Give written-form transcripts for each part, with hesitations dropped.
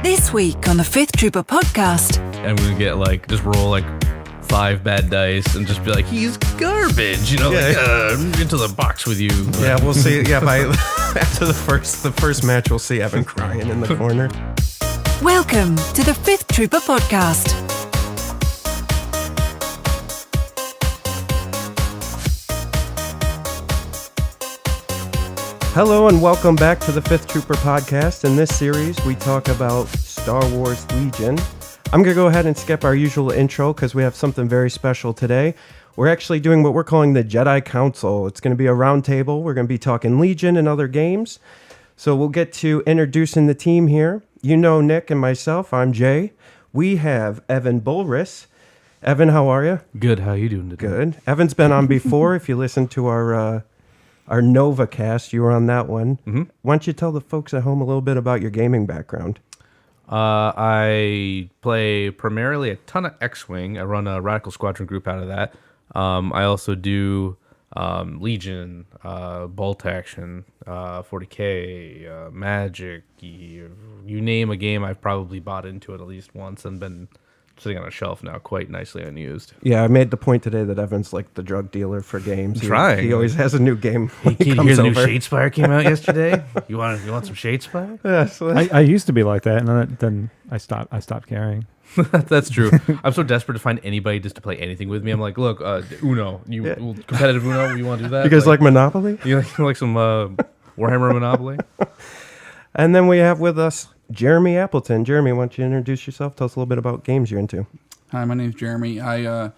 This week on the Fifth Trooper podcast. And we get like, just roll like 5 bad dice and just be like, he's garbage, you know, into the box with you. Yeah, we'll see. Yeah, after the first match, we'll see Evan crying in the corner. Welcome to the Fifth Trooper podcast. Hello and welcome back to the Fifth Trooper podcast. In this series, we talk about Star Wars Legion. I'm going to go ahead and skip our usual intro because we have something very special today. We're actually doing what we're calling the Jedi Council. It's going to be a round table. We're going to be talking Legion and other games. So we'll get to introducing the team here. You know Nick and myself. I'm Jay. We have Evan Bulriss. Evan, how are you? Good. How you doing today? Good. Evan's been on before. If you listen to our Nova cast, you were on that one. Mm-hmm. Why don't you tell the folks at home a little bit about your gaming background? I play primarily a ton of X-Wing. I run a Radical Squadron group out of that. I also do Legion, Bolt Action, 40K, Magic. You name a game, I've probably bought into it at least once and been sitting on a shelf now quite nicely unused. Yeah, I made the point today that Evan's like the drug dealer for games. He always has a new game. Hey, can you hear the new Shadespire came out yesterday? You want some Shadespire? Yeah, so I used to be like that, and then I stopped caring. That's true. I'm so desperate to find anybody just to play anything with me. I'm like, look, Uno, competitive Uno, you want to do that? You guys like Monopoly? You like some Warhammer Monopoly? And then we have with us Jeremy Appleton. Jeremy, why don't you introduce yourself? Tell us a little bit about games you're into. Hi, my name's Jeremy. I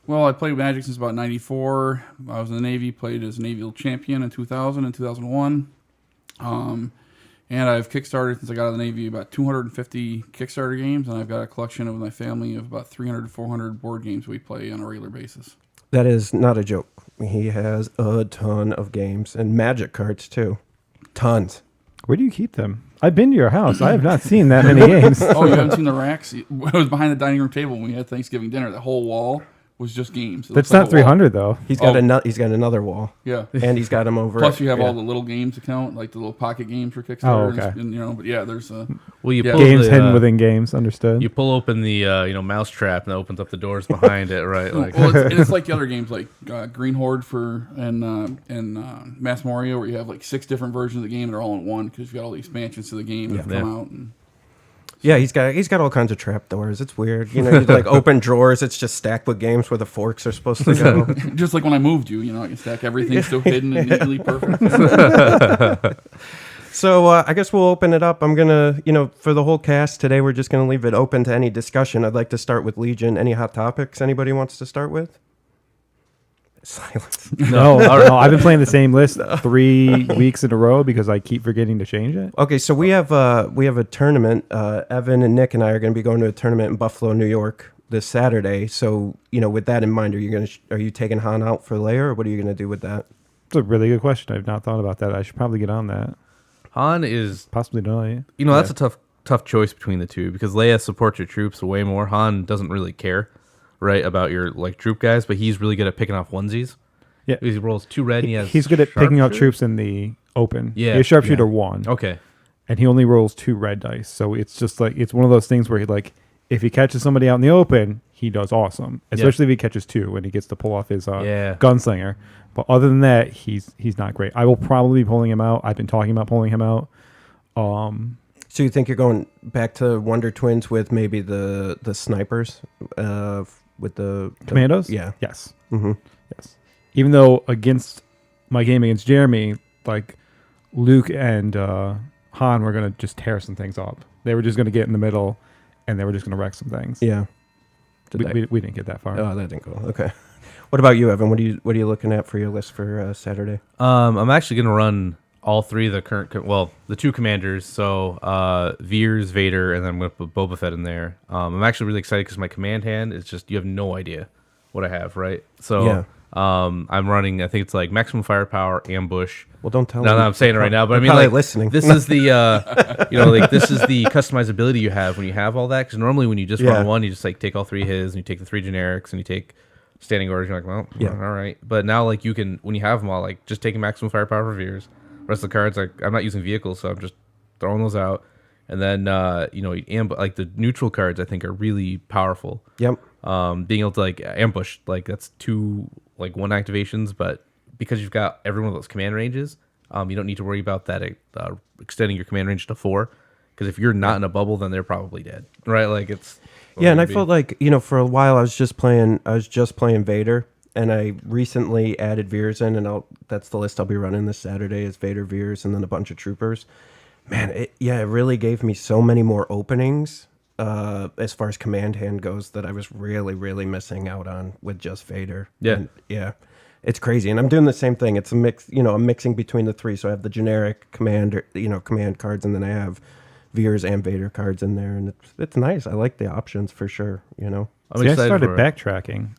played Magic since about 94. I was in the Navy, played as Naval champion in 2000 and 2001. And I've Kickstarted since I got out of the Navy about 250 Kickstarter games, and I've got a collection with my family of about 300 to 400 board games we play on a regular basis. That is not a joke. He has a ton of games and Magic cards too. Tons. Where do you keep them? I've been to your house. I have not seen that many games. Oh, you haven't seen the racks? It was behind the dining room table when we had Thanksgiving dinner. That whole wall was just games. That's not 300 though. He's got another wall. Yeah, and he's got them over. Plus, you have all the little games account, like the little pocket games for Kickstarter. Oh, okay. And but yeah, there's games hidden within games. Understood. You pull open the mousetrap and it opens up the doors behind it, right? Like, well, it's like the other games, like Green Horde and Mass Mario, where you have like 6 different versions of the game that are all in one because you got all the expansions to the game that come out. And yeah, he's got all kinds of trapdoors. It's weird. You like open drawers. It's just stacked with games where the forks are supposed to go. Just like when I moved you, I can stack everything still hidden and neatly perfect. So I guess we'll open it up. I'm going to, for the whole cast today, we're just going to leave it open to any discussion. I'd like to start with Legion. Any hot topics anybody wants to start with? Silence. No, I've been playing the same list 3 weeks in a row because I keep forgetting to change it. Okay, so we have a tournament. Evan and Nick and I are going to be going to a tournament in Buffalo, New York this Saturday. So, with that in mind, are you taking Han out for Leia, or what are you going to do with that? It's a really good question. I've not thought about that. I should probably get on that. Han is possibly not. That's a tough choice between the two because Leia supports your troops way more. Han doesn't really care. Right, about your troop guys, but he's really good at picking off onesies. Yeah, he rolls 2 red. And he's good at picking out troops in the open. Yeah, he has sharpshooter 1. Okay, and he only rolls 2 red dice. So it's just like it's one of those things where if he catches somebody out in the open, he does awesome. Especially if he catches 2 and he gets to pull off his gunslinger. But other than that, he's not great. I will probably be pulling him out. I've been talking about pulling him out. So you think you're going back to Wonder Twins with maybe the snipers? With the commandos? Yeah. Yes. Mm-hmm. Yes. Even though against my game against Jeremy, Luke and Han were going to just tear some things up. They were just going to get in the middle, and they were just going to wreck some things. Yeah. We didn't get that far. Oh, that didn't go. Okay. What about you, Evan? What are you looking at for your list for Saturday? I'm actually going to run all 3 of the the 2 commanders, so Veers, Vader, and then I'm going to put Boba Fett in there. I'm actually really excited because my command hand is just, you have no idea what I have, right? So I'm running, I think it's like maximum firepower, ambush. Well, don't tell me. No, I'm saying it right now, but I mean, listening. This is the, this is the customizability you have when you have all that, because normally when you just run one, you just take all 3 his, and you take the 3 generics, and you take standing orders, you're like, well, all right. But now, you can, when you have them all, just take maximum firepower for Veers. Rest of the cards, I'm not using vehicles, so I'm just throwing those out. And then like the neutral cards I think are really powerful. Yep. Being able to like ambush, like that's 2 like 1 activations, but because you've got every one of those command ranges, you don't need to worry about that extending your command range to 4. Because if you're not in a bubble, then they're probably dead, right? Like it's and I felt like for a while I was just playing Vader, and I recently added Veers in, and that's the list I'll be running this Saturday is Vader, Veers, and then a bunch of troopers. Man, it really gave me so many more openings as far as command hand goes that I was really, really missing out on with just Vader. Yeah. And, it's crazy. And I'm doing the same thing. It's a mix, I'm mixing between the 3. So I have the generic command cards, and then I have Veers and Vader cards in there. And it's nice. I like the options for sure, I started backtracking.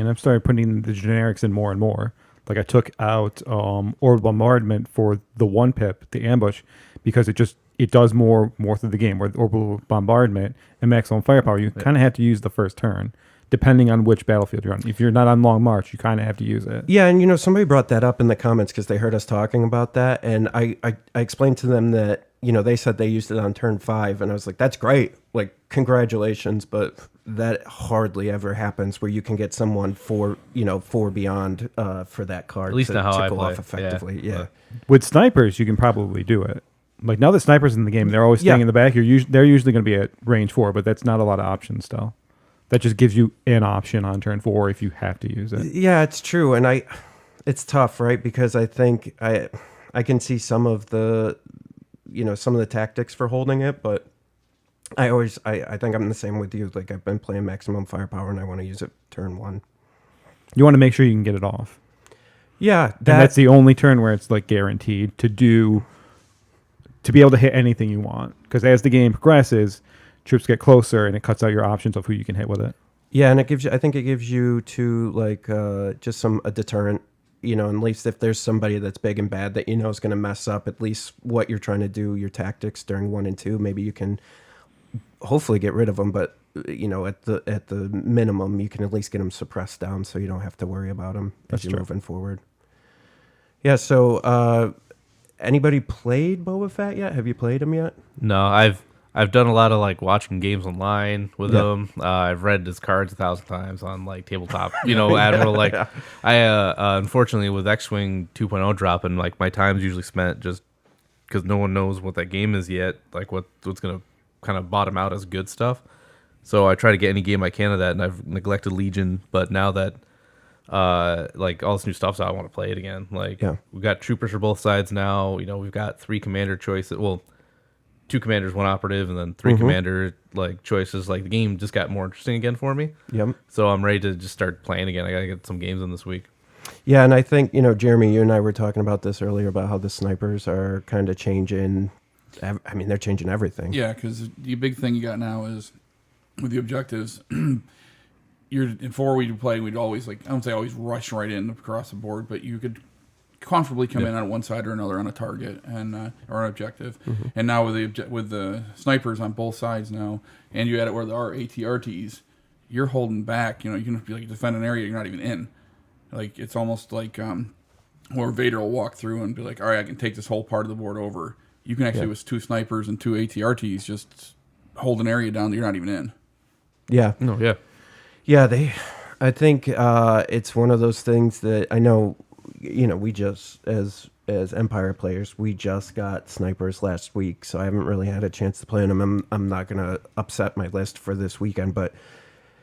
And I've started putting the generics in more and more. Like I took out Orbital Bombardment for the 1 pip, the ambush, because it does more through the game. Where Orbital Bombardment and Maximum Firepower, you kind of have to use the first turn, depending on which battlefield you're on. If you're not on Long March, you kind of have to use it. Yeah, and somebody brought that up in the comments because they heard us talking about that, and I explained to them that they said they used it on turn 5, and I was like, that's great, like congratulations, but that hardly ever happens where you can get someone 4 beyond for that card. At least to how I go play. off effectively. Yeah. With snipers, you can probably do it. Like now that snipers in the game, they're always staying in the back. They're usually going to be at range 4, but that's not a lot of options still. That just gives you an option on turn 4 if you have to use it. Yeah, it's true, and it's tough, right? Because I think I can see some of the tactics for holding it, but I think I'm the same with you. Like I've been playing Maximum Firepower, and I want to use it turn 1. You want to make sure you can get it off. Yeah, and that's the only turn where it's like guaranteed to be able to hit anything you want. Because as the game progresses, troops get closer, and it cuts out your options of who you can hit with it. Yeah, and I think it gives you just a deterrent. At least if there's somebody that's big and bad that is going to mess up at least what you're trying to do, your tactics during 1 and 2, maybe you can hopefully get rid of them. But at the minimum, you can at least get them suppressed down, so you don't have to worry about them as you're moving forward. Yeah. So, anybody played Boba Fett yet? Have you played him yet? No, I've done a lot of like watching games online with him. I've read his cards 1,000 times on like tabletop, Admiral. Like I unfortunately with X-Wing 2.0 dropping, like my time's usually spent just because no one knows what that game is yet. Like what's gonna kind of bottom out as good stuff. So I try to get any game I can of that, and I've neglected Legion. But now that like all this new stuff's out, I want to play it again. Like we've got troopers for both sides now. We've got 3 commander choices. Well, 2 commanders, 1 operative, and then 3 commander like choices. Like the game just got more interesting again for me. Yep. So I'm ready to just start playing again. I gotta get some games in this week. Yeah, and I think Jeremy, you and I were talking about this earlier about how the snipers are kind of changing. I mean, they're changing everything. Yeah, because the big thing you got now is with the objectives. Before we'd play, we'd always I don't say always rush right in across the board, but you could comfortably come in on one side or another on a target and or an objective. And now with the snipers on both sides now, and you add it where there are ATRTs, you're holding back. You can be defend an area you're not even in. Like it's almost like where Vader will walk through and be like, all right, I can take this whole part of the board over. You can actually with 2 snipers and 2 ATRTs just hold an area down that you're not even in. Yeah. No. Yeah. Yeah. I think it's one of those things that I know. We just as Empire players, we just got snipers last week, so I haven't really had a chance to play them. I'm not gonna upset my list for this weekend, but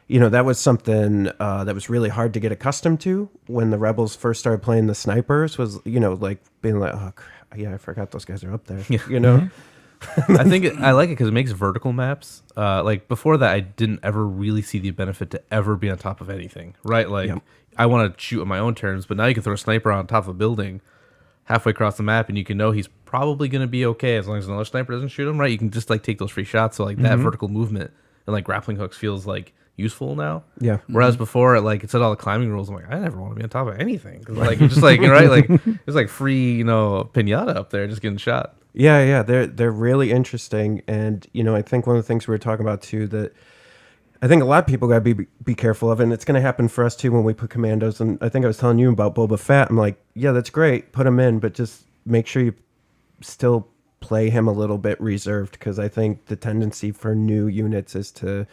that was something that was really hard to get accustomed to when the Rebels first started playing the snipers. Was like being like, oh yeah, I forgot those guys are up there. I think I like it because it makes vertical maps. Like before that, I didn't ever really see the benefit to ever be on top of anything, right? Like I want to shoot on my own terms, but now you can throw a sniper on top of a building halfway across the map, and you can know he's probably going to be okay as long as another sniper doesn't shoot him, right? You can just take those free shots. So that vertical movement and grappling hooks feels useful now. Yeah. Whereas before, it said all the climbing rules. I'm like, I never want to be on top of anything. Cause you're just right? It's free, pinata up there just getting shot. Yeah. They're really interesting. And, I think one of the things we were talking about too, that I think a lot of people got to be careful of, and it's going to happen for us too when we put commandos. And I think I was telling you about Boba Fett. I'm like, yeah, that's great. Put them in, but just make sure you still play him a little bit reserved, because I think the tendency for new units is to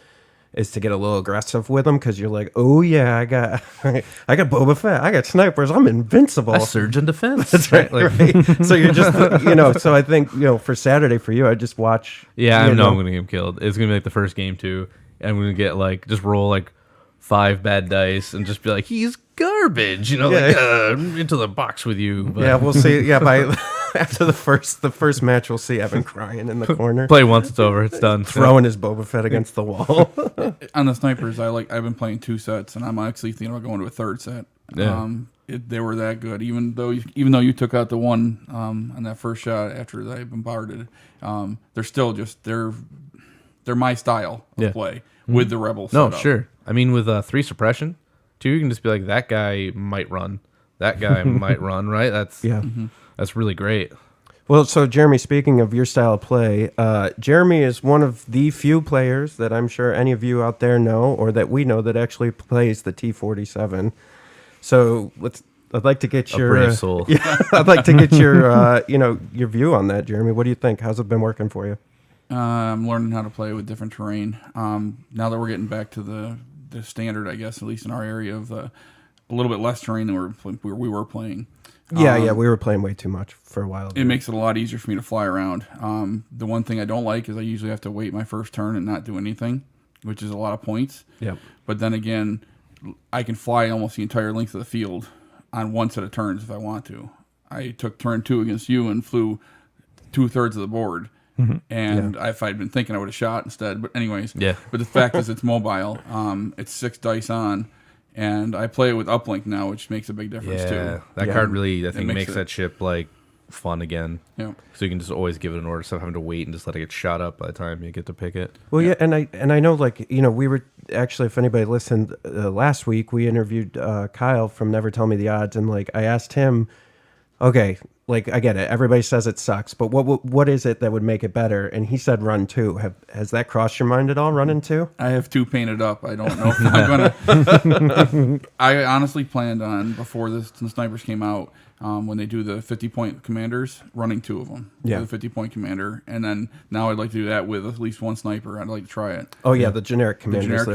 get a little aggressive with them, because you're like, oh yeah, I got Boba Fett, I got snipers, I'm invincible. I surge in defense. That's right. Right. So you're just, so I think, for Saturday for you, I just watch. Yeah, I know I'm going to get him killed. It's going to be like the first game too. And I'm going to get just roll 5 bad dice and just be like, he's garbage, into the box with you. But. Yeah, we'll see. Yeah, after the first match, we'll see Evan crying in the corner. Play once, it's over, it's done. Throwing his Boba Fett against the wall. On the snipers, I've been playing 2 sets, and I'm actually thinking about going to a 3rd set. Yeah. They were that good, even though you took out the one on that first shot after they bombarded. They're still just they're my style of play with the rebel. No, sure. I mean, with 3 suppression, 2, you can just be like, that guy might run, that guy might run, right? That's that's really great. Well, so Jeremy, speaking of your style of play, Jeremy is one of the few players that I'm sure any of you out there know, or that we know, that actually plays the T-47. So I'd like to get your brave soul. I'd like to get your your view on that, Jeremy. What do you think? How's it been working for you? I'm learning how to play with different terrain. Now that we're getting back to the standard, I guess, at least in our area, of a little bit less terrain than we were playing. Yeah, we were playing way too much for a while. It makes it a lot easier for me to fly around. The one thing I don't like is I usually have to wait my first turn and not do anything, which is a lot of points. Yep. But then again, I can fly almost the entire length of the field on one set of turns if I want to. I took turn 2 against you and flew 2/3 of the board. And if I'd been thinking, I would have shot instead. But anyways, But the fact is, it's mobile. It's 6 dice on, and I play it with uplink now, which makes a big difference too. That card really, I think, makes that ship fun again. Yeah. So you can just always give it an order instead of having to wait and just let it get shot up by the time you get to pick it. Well, and I know, we were actually, if anybody listened last week, we interviewed Kyle from Never Tell Me the Odds, and I asked him, okay, I get it, everybody says it sucks, but what is it that would make it better? And he said run 2. Has that crossed your mind at all, running 2? I have 2 painted up. I don't know if I'm gonna. I honestly planned on, before the snipers came out, when they do the 50-point commanders, running 2 of them. Yeah. With a 50-point commander, and then now I'd like to do that with at least 1 sniper. I'd like to try it. Oh yeah, the generic commanders.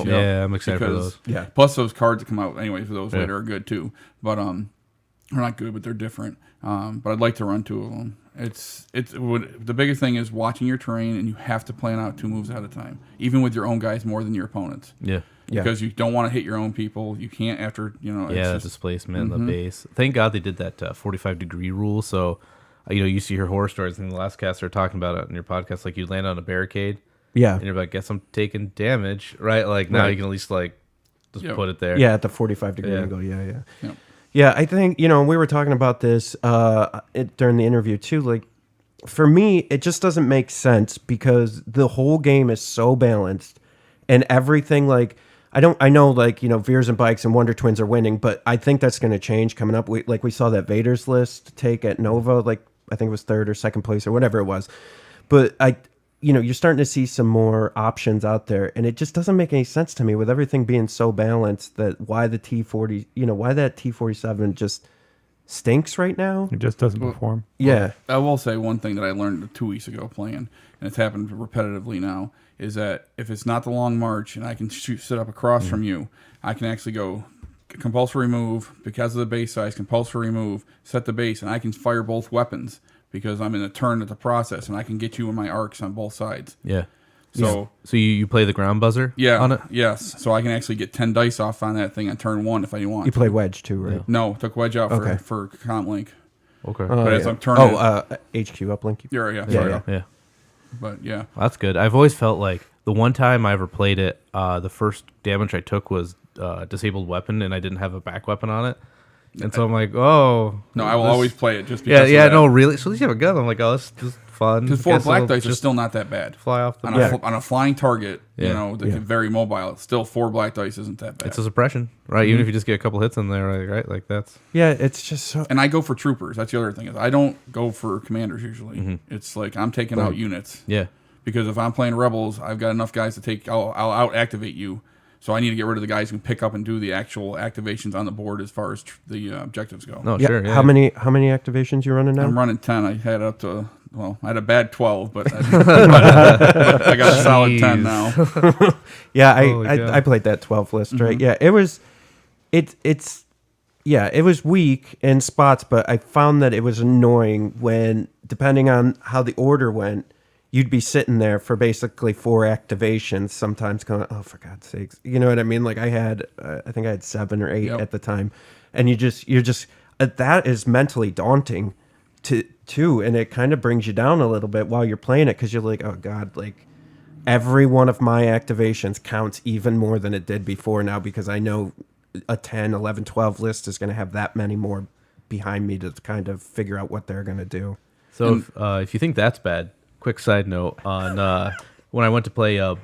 Yeah, I'm excited for those. Yeah. Plus those cards that come out anyway for those later are good too. But they're not good, but they're different. But I'd like to run 2 of them. The biggest thing is watching your terrain, and you have to plan out 2 moves ahead of time, even with your own guys more than your opponents. Yeah. Because you don't want to hit your own people. You can't after that displacement in the base. Thank God they did that 45-degree rule. So, you see your horror stories. In the last cast, they're talking about it in your podcast. You land on a barricade. Yeah. And you're like, guess I'm taking damage, right? Now you can at least just put it there. Yeah, at the 45-degree angle. Yeah. Yeah, I think, we were talking about this during the interview too. For me, it just doesn't make sense, because the whole game is so balanced, and everything, I know Veers and Bikes and Wonder Twins are winning, but I think that's going to change coming up. We saw that Vader's list take at Nova, I think it was 3rd or 2nd place or whatever it was. But you're starting to see some more options out there, and it just doesn't make any sense to me, with everything being so balanced, that why the T-40, why that T-47 just stinks right now. It just doesn't perform. Yeah. I will say one thing that I learned 2 weeks ago playing, and it's happened repetitively now, is that if it's not the long march and I can sit up across from you, I can actually go compulsory move, because of the base size, compulsory move, set the base, and I can fire both weapons, because I'm in a turn at the process, and I can get you in my arcs on both sides. Yeah. So you play the ground buzzer on it? Yes. So I can actually get 10 dice off on that thing on turn 1 if I want. You play Wedge too, right? Yeah. No, took Wedge out for comp link. Okay. But as I'm turning... HQ uplink. Yeah. But yeah. Well, that's good. I've always felt like the one time I ever played it, the first damage I took was disabled weapon, and I didn't have a back weapon on it. And so I'm like, oh. No, I will always play it just because. Yeah, no, really. So at least you have a gun. I'm like, oh, this is fun. Because 4 black dice are still not that bad. Fly off the on a flying target, that's very mobile. Still 4 black dice isn't that bad. It's a suppression, right? Even if you just get a couple hits in there, right? That's. Yeah, it's just so. And I go for troopers. That's the other thing. I don't go for commanders usually. It's I'm taking out units. Yeah. Because if I'm playing rebels, I've got enough guys to take. I'll out activate you. So I need to get rid of the guys who can pick up and do the actual activations on the board as far as the objectives go. No, sure. Yeah. How many activations you running now? I'm running 10. I had up to well, I had a bad 12, but I got a solid 10 now. Yeah, I played that 12 list, right? Yeah, it was weak in spots, but I found that it was annoying when, depending on how the order went, you'd be sitting there for basically 4 activations, sometimes going, oh, for God's sakes. You know what I mean? Like I think I had 7 or 8 at the time. And you're just, that is mentally daunting too. And it kind of brings you down a little bit while you're playing it. Cause you're like, oh God, like every one of my activations counts even more than it did before now, because I know a 10, 11, 12 list is going to have that many more behind me to kind of figure out what they're going to do. So if you think that's bad, quick side note on when I went to play a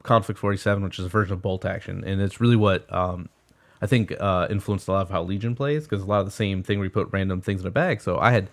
Conflict 47, which is a version of bolt action, and it's really what I think influenced a lot of how Legion plays, because a lot of the same thing where you put random things in a bag. So I had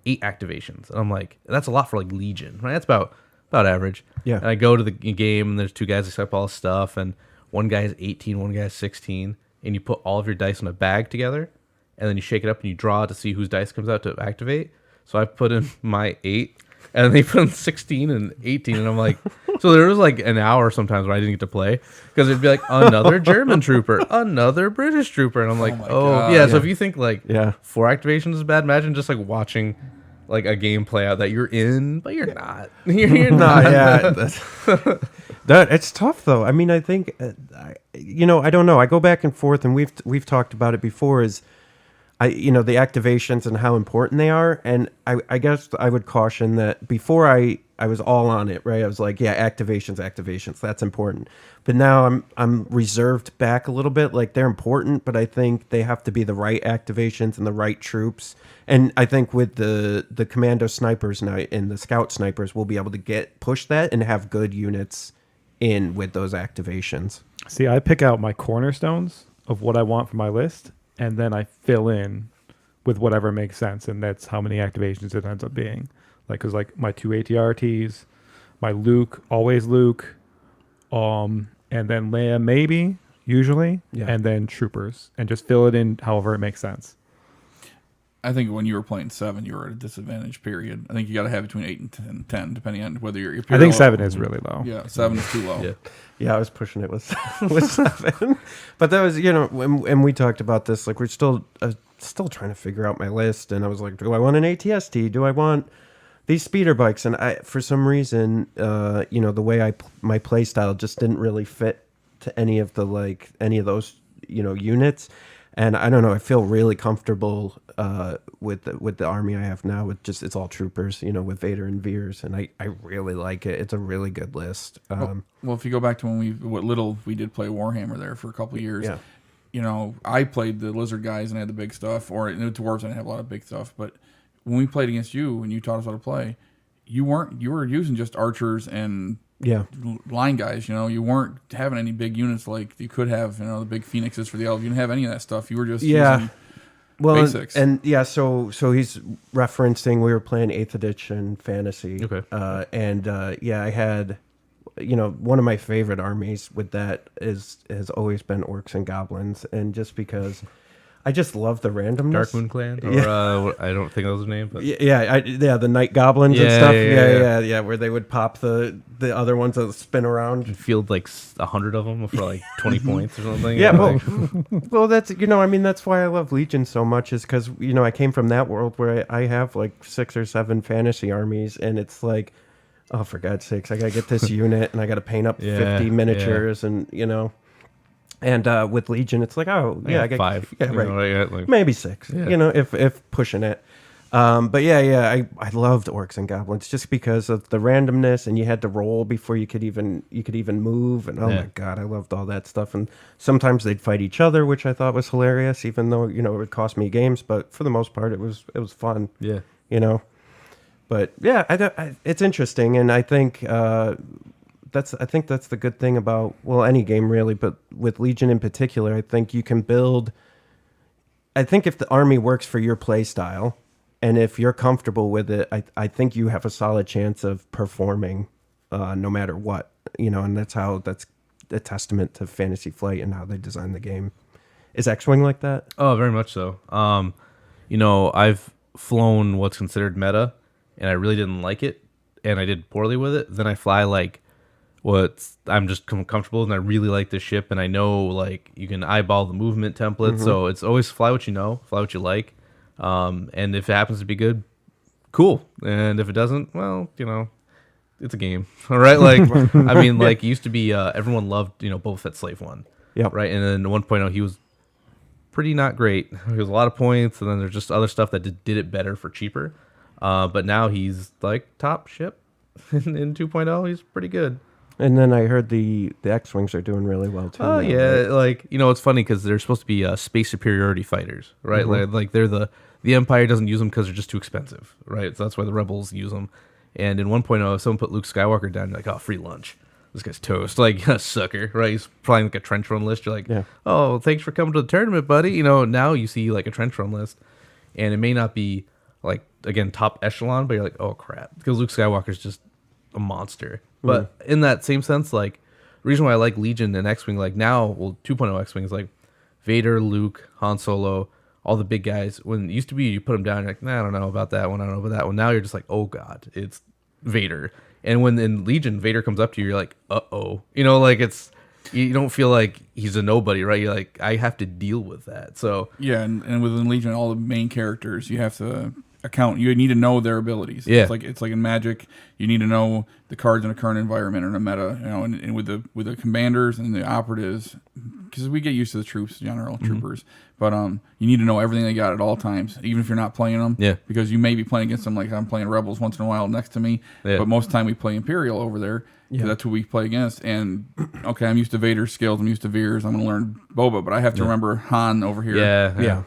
8 activations, and I'm like, that's a lot for like Legion, right? That's about average. Yeah. And I go to the game, and there's 2 guys that set up all this stuff, and one guy has 18, one guy has 16, and you put all of your dice in a bag together, and then you shake it up and you draw to see whose dice comes out to activate. So I put in my 8, and then they put in 16 and 18, and I'm like, so there was like an hour sometimes where I didn't get to play, because it'd be like another German trooper, another British trooper, and I'm like, God, yeah. So if you think like 4 activations is bad, imagine just like watching like a game play out that you're in, but you're not. You're not. Yeah, it's tough though. I mean, I think I don't know. I go back and forth, and we've talked about it before. Is the activations and how important they are, and I guess I would caution that before I was all on it, right? I was like, yeah, activations, that's important. But now I'm reserved back a little bit. Like they're important, but I think they have to be the right activations and the right troops. And I think with the commando snipers now and the scout snipers, we'll be able to push that and have good units in with those activations. See, I pick out my cornerstones of what I want for my list, and then I fill in with whatever makes sense, and that's how many activations it ends up being. Like, cause like my 2 ATRTs, my Luke, always Luke, and then Leia maybe, usually, and then troopers, and just fill it in however it makes sense. I think when you were playing 7, you were at a disadvantage. Period. I think you got to have between 8 and 10, depending on whether you're. I think 7 is really low. Yeah, 7 is too low. Yeah, I was pushing it with 7, but that was when we talked about this. Like we're still trying to figure out my list, and I was like, do I want an ATST? Do I want these speeder bikes? And for some reason, the way my play style just didn't really fit to any of those units. And I don't know, I feel really comfortable with the army I have now. With just, it's all troopers, with Vader and Veers, and I really like it. It's a really good list. Well, if you go back to what little we did play Warhammer there for a couple of years, I played the lizard guys and had the big stuff, or the dwarves didn't have a lot of big stuff. But when we played against you and you taught us how to play, you were using just archers and line guys. You weren't having any big units like you could have. The big phoenixes for the elves. You didn't have any of that stuff. You were just using basics. So he's referencing we were playing 8th edition fantasy. Okay. I had, one of my favorite armies with that has always been orcs and goblins, and just because I just love the randomness. Dark Moon Clan, or I don't think that was the name, but the night goblins and stuff. Yeah, where they would pop the other ones that spin around. You field like 100 of them for like 20 points or something. Yeah, well, that's that's why I love Legion so much, is because I came from that world where I have like 6 or 7 fantasy armies, and it's like, oh, for God's sakes, I gotta get this unit, and I gotta paint up 50 miniatures, and And with Legion, it's like, I get 5. Yeah, right. Like, maybe 6. If pushing it. But I loved orcs and goblins just because of the randomness, and you had to roll before you could even move. And my God, I loved all that stuff. And sometimes they'd fight each other, which I thought was hilarious, even though it would cost me games. But for the most part, it was fun. Yeah. But it's interesting, and I think that's the good thing about any game really, but with Legion in particular, I think you can build. I think if the army works for your play style, and if you're comfortable with it, I think you have a solid chance of performing, no matter what. And that's a testament to Fantasy Flight and how they designed the game. Is X-Wing like that? Oh, very much so. I've flown what's considered meta, and I really didn't like it, and I did poorly with it, then I fly like I'm just comfortable, and I really like this ship, and I know like you can eyeball the movement template, so it's always fly what you know, fly what you like, and if it happens to be good, cool, and if it doesn't, well, it's a game, all right. Like I mean, like it used to be everyone loved Boba Fett Slave 1, right, and then 1.0 he was pretty not great. He was a lot of points, and then there's just other stuff that did it better for cheaper, but now he's like top ship in 2.0. He's pretty good. And then I heard the X-Wings are doing really well too. Oh yeah, right? like it's funny because they're supposed to be space superiority fighters, right? Like they're the Empire doesn't use them because they're just too expensive, right? So that's why the Rebels use them. And in 1.0, if someone put Luke Skywalker down, you're like, oh, free lunch. This guy's toast, like a sucker, right? He's flying like a trench run list. You're like, oh, thanks for coming to the tournament, buddy. Now you see like a trench run list, and it may not be like again top echelon, but you're like, oh crap, because Luke Skywalker's just a monster. But in that same sense, like the reason why I like Legion and X-Wing, like now, 2.0 X-Wing is like Vader, Luke, Han Solo, all the big guys. When it used to be, you put them down, you're like, nah, I don't know about that one, I don't know about that one. Now you're just like, oh god, it's Vader. And when in Legion, Vader comes up to you, you're like, uh-oh. Like you don't feel like he's a nobody, right? You're like, I have to deal with that. So yeah, and within Legion, all the main characters, you have to account. You need to know their abilities. Yeah. It's like in Magic, you need to know the cards in a current environment or in a meta. And with the commanders and the operatives, because we get used to the troops, general troopers, but you need to know everything they got at all times, even if you're not playing them. Yeah. Because you may be playing against them, like I'm playing Rebels once in a while next to me, but most of the time we play Imperial over there. Yeah. That's who we play against. And okay, I'm used to Vader's skills. I'm used to Veer's. I'm going to learn Boba, but I have to remember Han over here. Yeah.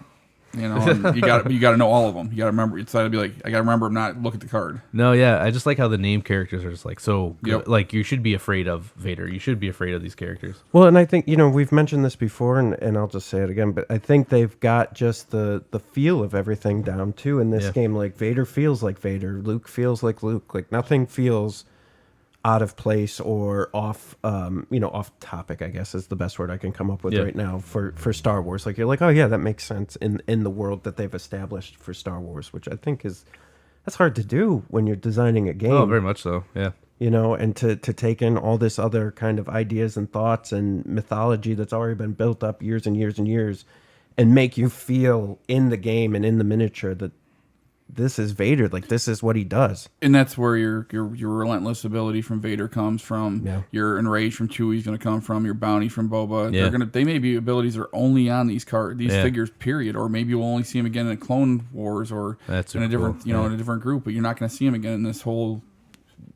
And you got to know all of them. You got to remember. It's got to be like I got to remember. Not look at the card. No, yeah, I just like how the name characters are just like so good. Yep. Like you should be afraid of Vader. You should be afraid of these characters. Well, and I think we've mentioned this before, and I'll just say it again. But I think they've got just the feel of everything down too in this game. Like Vader feels like Vader. Luke feels like Luke. Like nothing feels out of place or off off topic, I guess is the best word I can come up with right now for Star Wars. Like you're like, oh yeah, that makes sense in the world that they've established for Star Wars, which I think that's hard to do when you're designing a game. Oh, very much so. Yeah. And to take in all this other kind of ideas and thoughts and mythology that's already been built up years and years and years and make you feel in the game and in the miniature that this is Vader, like this is what he does, and that's where your relentless ability from Vader comes from. Yeah. Your enrage from Chewie's going to come from. Your bounty from Boba. Yeah. They may be abilities that are only on these figures, period, or maybe you'll only see them again in Clone Wars or in a different in a different group, but you're not going to see them again in this whole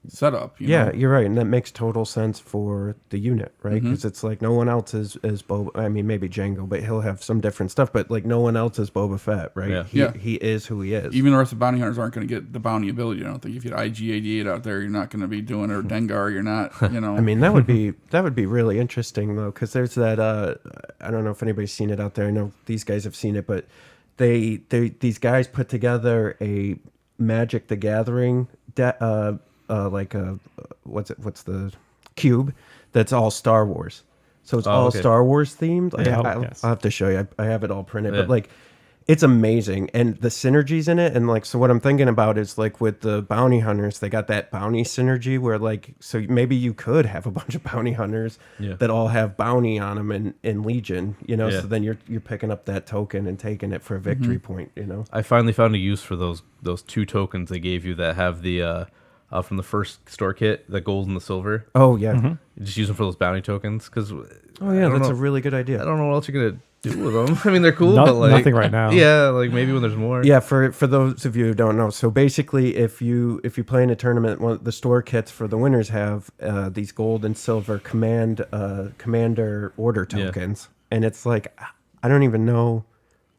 setup. You're right, and that makes total sense for the unit, right? Because it's like no one else is Boba. I mean, maybe Jango, but he'll have some different stuff. But like no one else is Boba Fett, right? He is who he is. Even the rest of the bounty hunters aren't going to get the bounty ability. I don't think if you had IG-88 out there, you're not going to be doing it. Or Dengar, you're not. I mean, that would be really interesting though, because there's that. I don't know if anybody's seen it out there. I know these guys have seen it, but these guys put together a Magic the Gathering. What's the cube that's all Star Wars, so it's all Star Wars themed. Like, I'll have to show you. I have it all printed, but like it's amazing, and the synergies in it. And like, so what I'm thinking about is like with the bounty hunters, they got that bounty synergy where like, so maybe you could have a bunch of bounty hunters that all have bounty on them in Legion, so then you're picking up that token and taking it for a victory point. I finally found a use for those 2 tokens they gave you that have the from the first store kit, the gold and the silver. Oh yeah, You just use them for those bounty tokens because. Oh yeah, that's a really good idea. I don't know what else you're gonna do with them. I mean, they're cool, but like nothing right now. Yeah, like maybe when there's more. Yeah, for those of you who don't know, so basically, if you play in a tournament, the store kits for the winners have these gold and silver commander order tokens, and it's like I don't even know.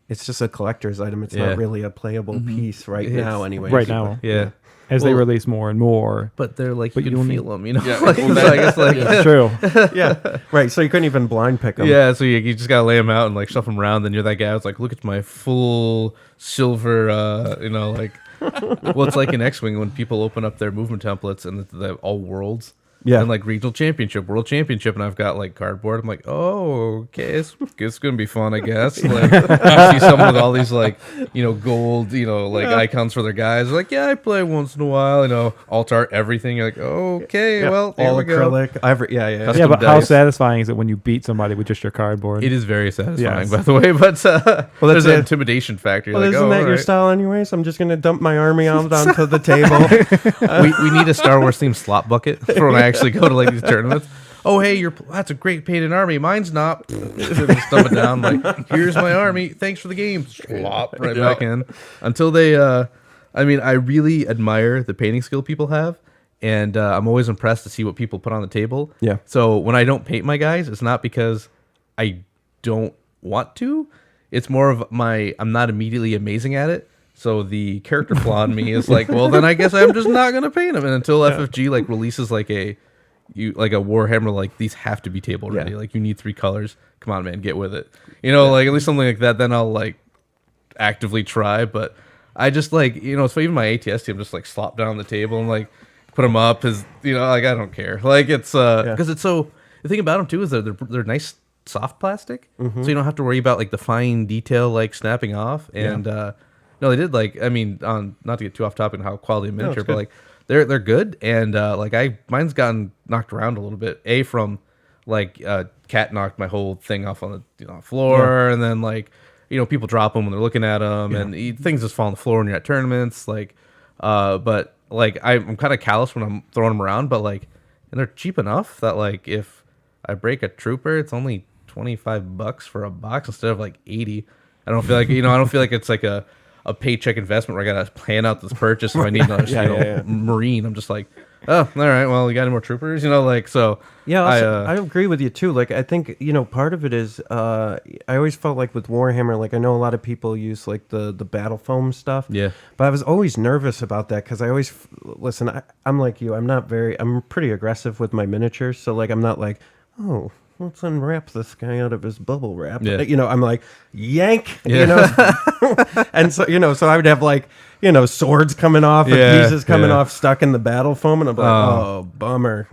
It's just a collector's item. It's not really a playable piece now, anyway. Right now, yeah. As they release more and more, but they're like you can feel them, Yeah, it's true. Yeah, right. So you couldn't even blind pick them. Yeah, so you just gotta lay them out and like shuffle them around. Then you're that guy who's like, look at my full silver, like. Well, it's like in X-Wing when people open up their movement templates and they have all worlds. Yeah. and like regional championship, world championship, and I've got like cardboard. I'm like, oh, okay, it's gonna be fun, I guess. Like, you see someone with all these like, gold, like icons for their guys. They're like, yeah, I play once in a while. Alt art, everything. You're like, okay, well, here all we go. acrylic. Yeah, Custom but how dice. satisfying is it when you beat somebody with just your cardboard? It is very satisfying, Yes. by the way. But Well, there's that's an it. intimidation factor. You're Well, like, isn't oh, that all your right. style anyways? I'm just going to dump my army out onto the table. we need a Star Wars themed slop bucket for when I actually go to like these tournaments. Oh, hey, that's a great painted army. Mine's not. Just dump it down. Like, here's my army. Thanks for the game. Slop right back in. Until they, I really admire the painting skill people have. And I'm always impressed to see what people put on the table. Yeah. So when I don't paint my guys, it's not because I don't want to. It's more of I'm not immediately amazing at it. So the character flaw in me is like, well, then I guess I'm just not gonna paint them. And until FFG like releases like a Warhammer, like these have to be table ready. Yeah. Like you need 3 colors. Come on, man, get with it. Like at least something like that. Then I'll like actively try. But I just like so even my ATS team just like slop down the table and like put them up as like I don't care. Like it's because it's so the thing about them too is that they're nice soft plastic, so you don't have to worry about like the fine detail like snapping off. And no, they did like not to get too off topic on how quality of miniature, but like they're good. And mine's gotten knocked around a little bit. From like Cat knocked my whole thing off on the floor, and then like people drop them when they're looking at them, and things just fall on the floor when you're at tournaments. Like, but like I'm kind of callous when I'm throwing them around, but like, and they're cheap enough that like if I break a trooper, it's only $25 for a box instead of like 80. I don't feel like I don't feel like it's like a paycheck investment where I gotta plan out this purchase if I need another Marine. I'm just like, oh, all right, well, you got any more troopers? So yeah, I agree with you too. Like I think part of it is I always felt like with Warhammer, like I know a lot of people use like the battle foam stuff. Yeah, but I was always nervous about that because I always listen. I'm like you. I'm pretty aggressive with my miniatures, so like I'm not like, oh, let's unwrap this guy out of his bubble wrap. Yeah. I'm like, yank, and so, so I would have like, swords coming off and pieces coming off stuck in the battle foam. And I'm like, oh, bummer,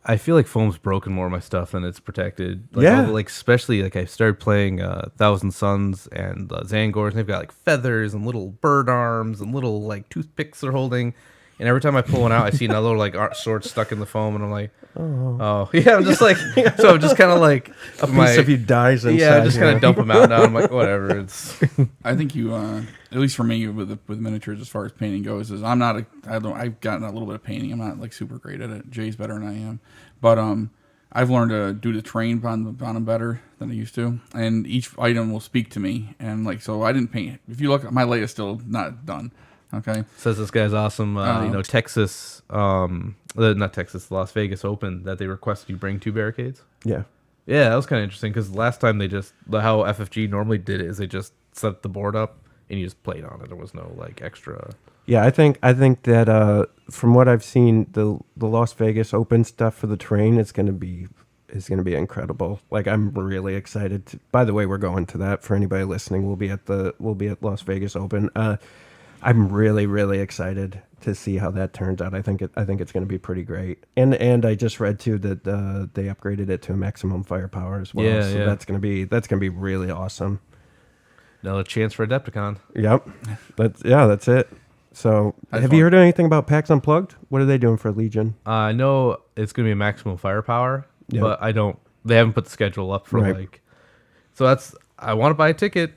I feel like foam's broken more of my stuff than it's protected. Like, especially like I started playing Thousand Suns and Zangors, and they've got like feathers and little bird arms and little like toothpicks they're holding. And every time I pull one out, I see another little like sword stuck in the foam, and I'm like, oh, yeah. I'm just like, so I'm just kind of like a piece of you dies inside. Yeah, I just kind of dump them out now. I'm like, whatever. It's. I think you, at least for me with miniatures, as far as painting goes, is I've gotten a little bit of painting. I'm not like super great at it. Jay's better than I am, but I've learned to do the terrain on them better than I used to, and each item will speak to me. And like, so I didn't paint. If you look, my lay is still not done. Okay. Says this guy's awesome. Texas, not Texas, the Las Vegas Open that they requested you bring 2 barricades. Yeah. Yeah, that was kind of interesting because last time how FFG normally did it is they just set the board up and you just played on it. There was no like extra. Yeah, I think that from what I've seen, the Las Vegas Open stuff for the terrain is going to be incredible. Like I'm really excited. By the way, we're going to that for anybody listening. We'll be at Las Vegas Open. I'm really, really excited to see how that turns out. I think it's going to be pretty great. And I just read too that they upgraded it to a maximum firepower as well. Yeah, so that's going to be really awesome. Another chance for Adepticon. Yep. That's it. So, have you heard anything about PAX Unplugged? What are they doing for Legion? I know it's going to be a maximum firepower, but they haven't put the schedule up for I want to buy a ticket.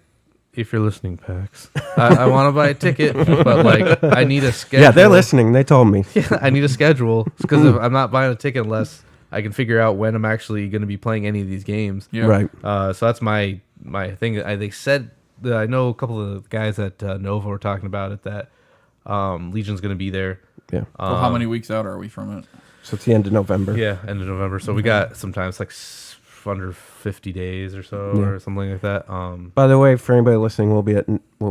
If you're listening, PAX, I want to buy a ticket, but like I need a schedule. Yeah, they're listening. They told me. Yeah, I need a schedule because if I'm not buying a ticket unless I can figure out when I'm actually going to be playing any of these games. Yeah. Right. So that's my thing. They said that I know a couple of the guys at Nova were talking about it that Legion's going to be there. Yeah. Well, how many weeks out are we from it? So it's the end of November. Yeah, end of November. So we got sometimes like under 50 days or so or something like that. By the way, for anybody listening, we'll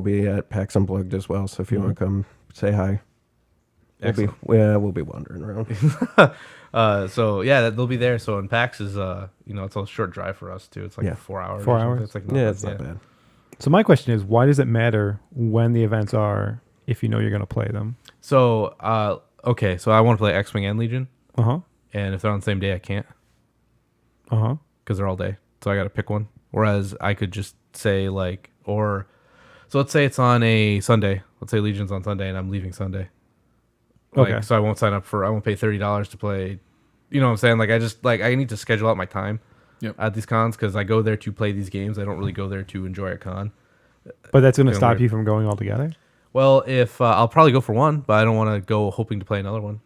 be at PAX Unplugged as well. So if you want to come say hi, we'll be wandering around. So yeah, they'll be there. So and PAX is it's a short drive for us too. It's like 4 hours. 4 hours. It's like it's not bad. So my question is, why does it matter when the events are if you know you're going to play them? So okay, so I want to play X-Wing and Legion. Uh-huh. and if they're on the same day, I can't. Because they're all day, so I got to pick one. Whereas I could just say like, so let's say it's on a Sunday. Let's say Legion's on Sunday, and I'm leaving Sunday. Okay. So I won't I won't pay $30 to play. You know what I'm saying? Like I need to schedule out my time at these cons because I go there to play these games. I don't really go there to enjoy a con. But that's going to stop you from going altogether? Well, if I'll probably go for one, but I don't want to go hoping to play another one.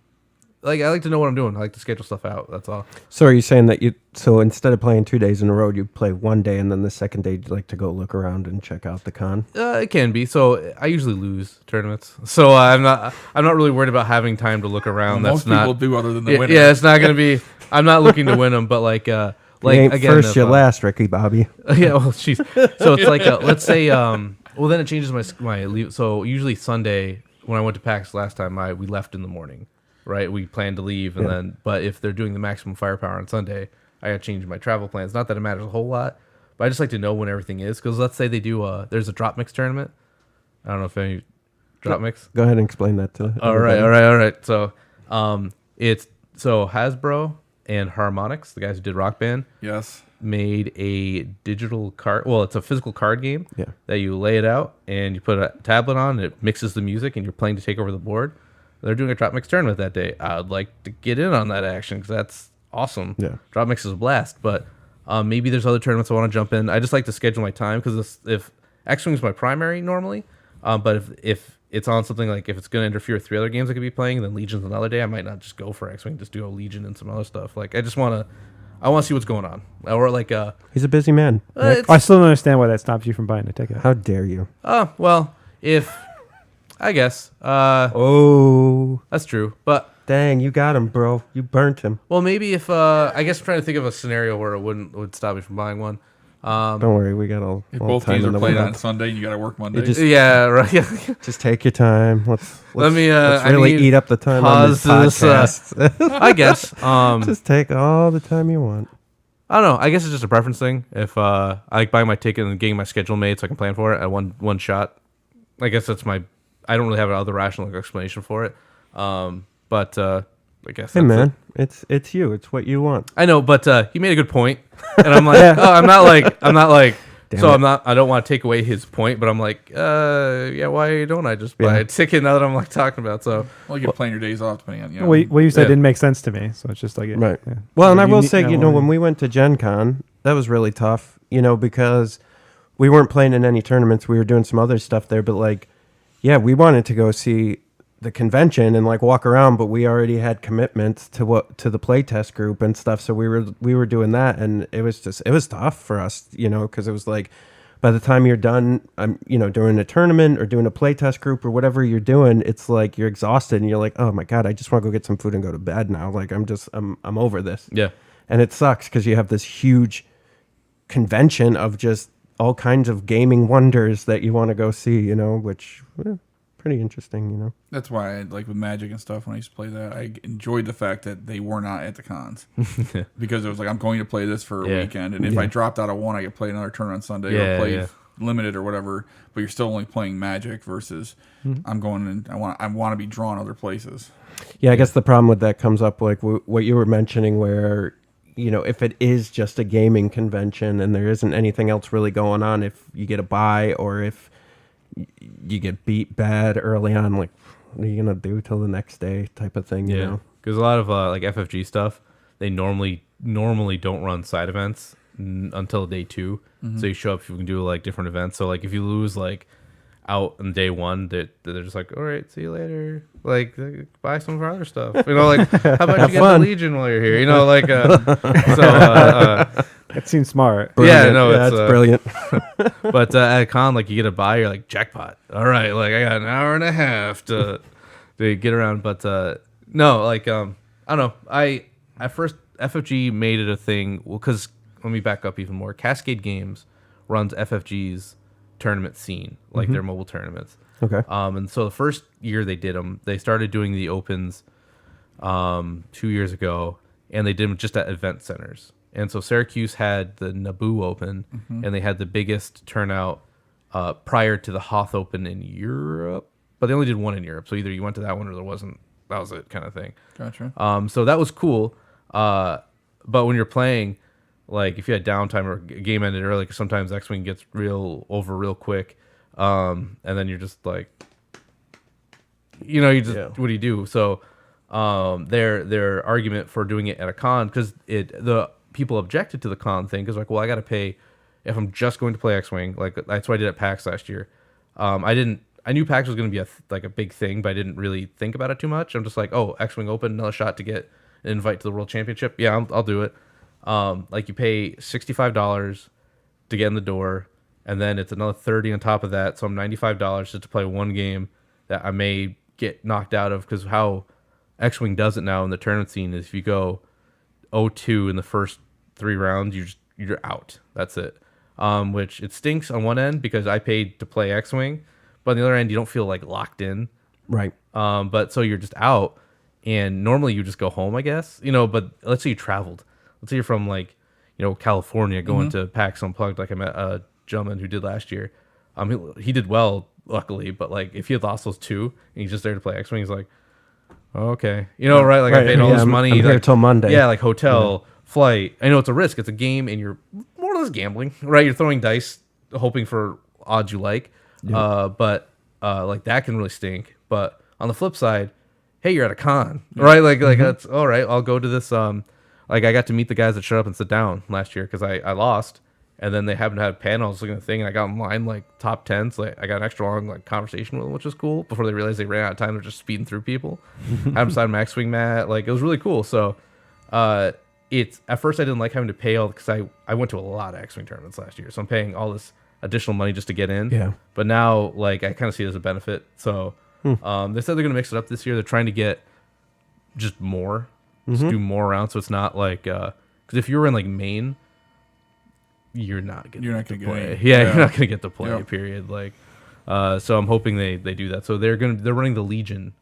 Like I like to know what I'm doing. I like to schedule stuff out. That's all. So are you saying that so instead of playing 2 days in a row, you play one day and then the second day you like to go look around and check out the con? It can be. So I usually lose tournaments. So I'm not really worried about having time to look around. Well, most people do other than the winner. Yeah, it's not going to be. I'm not looking to win them, but like you ain't again, first, you last, Ricky Bobby. Yeah, well, jeez. So it's like let's say well then it changes my leave. So usually Sunday when I went to PAX last time, we left in the morning. Right, we planned to leave, and then. But if they're doing the maximum firepower on Sunday, I got to change my travel plans. Not that it matters a whole lot, but I just like to know when everything is. Because let's say they do, there's a drop mix tournament. I don't know if any drop mix. Go ahead and explain that to. All right. So, it's Hasbro and Harmonix, the guys who did Rock Band, made a digital card. Well, it's a physical card game. Yeah. That you lay it out and you put a tablet on, and it mixes the music, and you're playing to take over the board. They're doing a drop mix tournament that day. I would like to get in on that action because that's awesome. Yeah, drop mix is a blast. But maybe there's other tournaments I want to jump in. I just like to schedule my time because if X-Wing is my primary normally, but if it's on something like if it's going to interfere with 3 other games I could be playing, then Legion's another day. I might not just go for X-Wing, just do a Legion and some other stuff. Like I want to see what's going on. Or like he's a busy man. I still don't understand why that stops you from buying a ticket. How dare you? Well, if. I guess. That's true. But dang, you got him, bro. You burnt him. Well, maybe if I guess I'm trying to think of a scenario where it would stop me from buying one. Don't worry, we got all. If both teams are playing on Sunday, and you got to work Monday. Yeah, right. Just take your time. Let's really eat up the time on this podcast. I guess. Just take all the time you want. I don't know. I guess it's just a preference thing. If I like buying my ticket and getting my schedule made so I can plan for it at one shot. I guess that's I don't really have another rational explanation for it, but I guess. Hey man, it's you. It's what you want. I know, but he made a good point, and I'm like, I'm not like. Damn so it. I don't want to take away his point, but I'm like, why don't I just buy a ticket now that I'm like talking about? So, well, you're playing your days off depending on what you said didn't make sense to me, so it's just like right. Yeah. Well, and I will say, when we went to Gen Con, that was really tough, because we weren't playing in any tournaments. We were doing some other stuff there, but like. Yeah, we wanted to go see the convention and like walk around, but we already had commitments to the playtest group and stuff. So we were doing that, and it was tough for us, because it was like by the time you're done, during a tournament or doing a playtest group or whatever you're doing, it's like you're exhausted and you're like, oh my god, I just want to go get some food and go to bed now. Like I'm over this. Yeah, and it sucks because you have this huge convention of just all kinds of gaming wonders that you want to go see, which pretty interesting, That's why I like with Magic and stuff when I used to play that. I enjoyed the fact that they were not at the cons because it was like I'm going to play this for a weekend, and if I dropped out of one, I could play another tournament on Sunday or play limited or whatever. But you're still only playing Magic versus I'm going and I want to be drawn other places. Yeah, I guess the problem with that comes up like what you were mentioning where. If it is just a gaming convention and there isn't anything else really going on, if you get a buy or if you get beat bad early on, like, what are you going to do till the next day type of thing, Because a lot of like FFG stuff, they normally don't run side events until day 2. Mm-hmm. So you show up, you can do like different events. So like if you lose like out on day 1, they're just like, all right, see you later. Like, buy some of our other stuff. Like, how about you get the Legion while you're here? It seems smart. Brilliant. Yeah, no, it's brilliant. But at a con, like, you get a buy, you're like, jackpot. All right, like, I got an hour and a half to get around. But, no, like, I don't know. At first, FFG made it a thing. Well, because, let me back up even more. Cascade Games runs FFG's tournament scene, like their mobile tournaments. Okay. And so the first year they did them, they started doing the opens 2 years ago, and they did them just at event centers. And so Syracuse had the Naboo Open, and they had the biggest turnout prior to the Hoth Open in Europe, but they only did one in Europe. So either you went to that one or there wasn't. That was it, kind of thing. Gotcha. So that was cool. But when you're playing, like if you had downtime or a game ended early, because sometimes X-Wing gets real quick, and then you're just like, what do you do? So their argument for doing it at a con, because the people objected to the con thing, because like, well, I got to pay if I'm just going to play X-Wing. Like that's what I did at PAX last year. I knew PAX was going to be a big thing, but I didn't really think about it too much. I'm just like, oh, X-Wing Open, another shot to get an invite to the World Championship. Yeah, I'll do it. Like you pay $65 to get in the door, and then it's another $30 on top of that. So I'm $95 just to play one game that I may get knocked out of, because how X-Wing does it now in the tournament scene is if you go 0-2 in the first 3 rounds, you're out. That's it. Which it stinks on one end because I paid to play X-Wing, but on the other end, you don't feel like locked in. Right. But so you're just out, and normally you just go home, I guess. But let's say you traveled. Let's say you're from like, California going to PAX Unplugged, like I met a gentleman who did last year. He did well, luckily, but like if he had lost those 2 and he's just there to play X-Wing, he's like, oh, okay, right? Like I paid all this money. I'm here till Monday. Yeah, like hotel, flight. I know it's a risk. It's a game, and you're more or less gambling, right? You're throwing dice, hoping for odds you like. But like that can really stink. But on the flip side, hey, you're at a con, right? Like that's all right. I'll go to this. Like I got to meet the guys that showed up and sit down last year because I lost, and then they happened to have panels looking at the thing, and I got in line like top 10. So I got an extra long like conversation with them, which was cool. Before they realized they ran out of time, they're just speeding through people. I'm beside my X-Wing mat. Like it was really cool. So it's at first I didn't like having to pay all, because I went to a lot of X-Wing tournaments last year, so I'm paying all this additional money just to get in. Yeah. But now like I kind of see it as a benefit. So they said they're gonna mix it up this year. They're trying to get just more, just do more rounds, so it's not like because if you were in like Maine, you're not gonna play. You're not gonna get to play. Yep. Period. Like, so I'm hoping they do that. So they're running the Legion,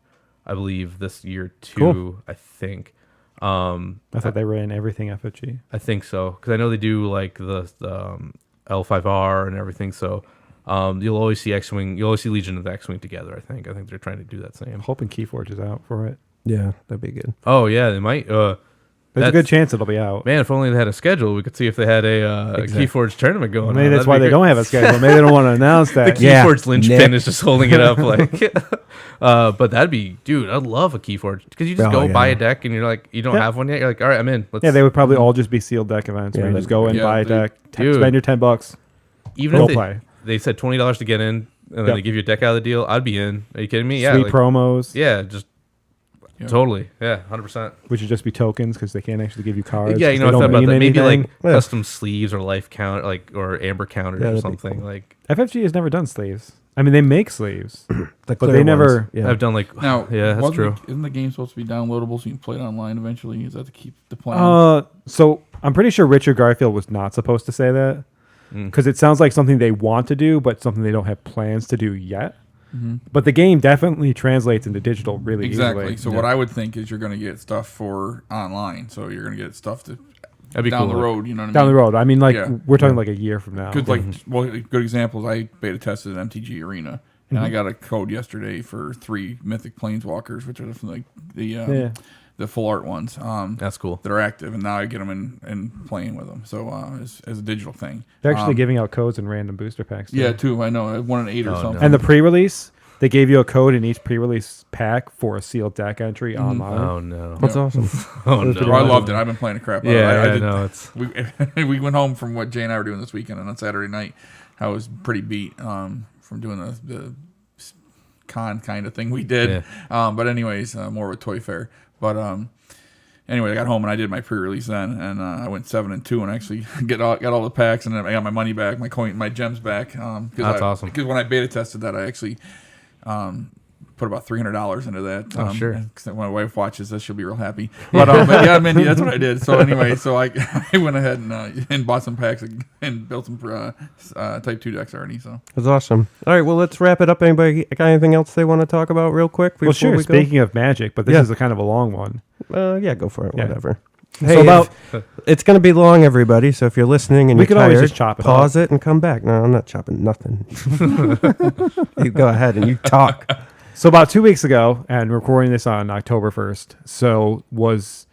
I believe, this year too. Cool. I think. I thought they ran everything FFG. I think so, because I know they do like the L5R and everything. So you'll always see X-Wing, you'll always see Legion and the X-Wing together. I think they're trying to do that same. I'm hoping Keyforge is out for it. Yeah, that'd be good. Oh yeah, they might. There's a good chance it'll be out. Man, if only they had a schedule, we could see if they had a Keyforge tournament going on. Maybe that's why they don't have a schedule. Maybe they don't want to announce that. The Keyforge linchpin is just holding it up. Like, but that'd be, dude, I'd love a Keyforge, because you just buy a deck and you're like, you don't have one yet. You're like, all right, I'm in. They would probably all just be sealed deck events where you just go and buy a deck, spend your $10. Even if they said $20 to get in, and then they give you a deck out of the deal, I'd be in. Are you kidding me? Yeah. Sweet promos. Yeah, just totally. Yeah, 100%. Which would just be tokens, because they can't actually give you cards. Yeah, I thought about that. Maybe like custom sleeves or life count, like, or amber counters or something. Cool. Like FFG has never done sleeves. I mean, they make sleeves, but they never. I've done like now. Yeah, that's true. Isn't the game supposed to be downloadable so you can play it online eventually? Is that to keep the plan? So I'm pretty sure Richard Garfield was not supposed to say that, because it sounds like something they want to do, but something they don't have plans to do yet. But the game definitely translates into digital really easily. So what I would think is you're going to get stuff for online. So you're going to get stuff to down the road. You know what I mean? Down the road. I mean, like we're talking like a year from now. Good, good examples. I beta tested an MTG Arena, and I got a code yesterday for 3 Mythic Planeswalkers, which are like the full art ones. That's cool. That are active, and now I get them and playing with them. So as a digital thing, they're actually giving out codes in random booster packs. Yeah, too. I know. I won an 8 or something. No. And the pre-release, they gave you a code in each pre-release pack for a sealed deck entry online. Oh no, that's awesome. I loved it. I've been playing a crap out of it. It's we went home from what Jay and I were doing this weekend, and on Saturday night, I was pretty beat from doing the con kind of thing we did. But anyways, more of a toy fair. But anyway, I got home and I did my pre-release then, and I went 7-2 and actually got all the packs, and then I got my money back, my gems back. That's awesome. Because when I beta tested that, I actually put about $300 into that. Sure. When my wife watches this, she'll be real happy. But yeah, I mean, that's what I did. So anyway, I went ahead and bought some packs and built some Type 2 decks already. So that's awesome. All right, well, let's wrap it up. Anybody got anything else they want to talk about real quick? Well, sure. Speaking of Magic, but this is a kind of a long one. Yeah, go for it. Whatever. Hey, it's going to be long, everybody. So if you're listening and you're tired, always just chop it pause it and come back. No, I'm not chopping nothing. You go ahead and you talk. So about 2 weeks ago, and we're recording this on October 1st, so was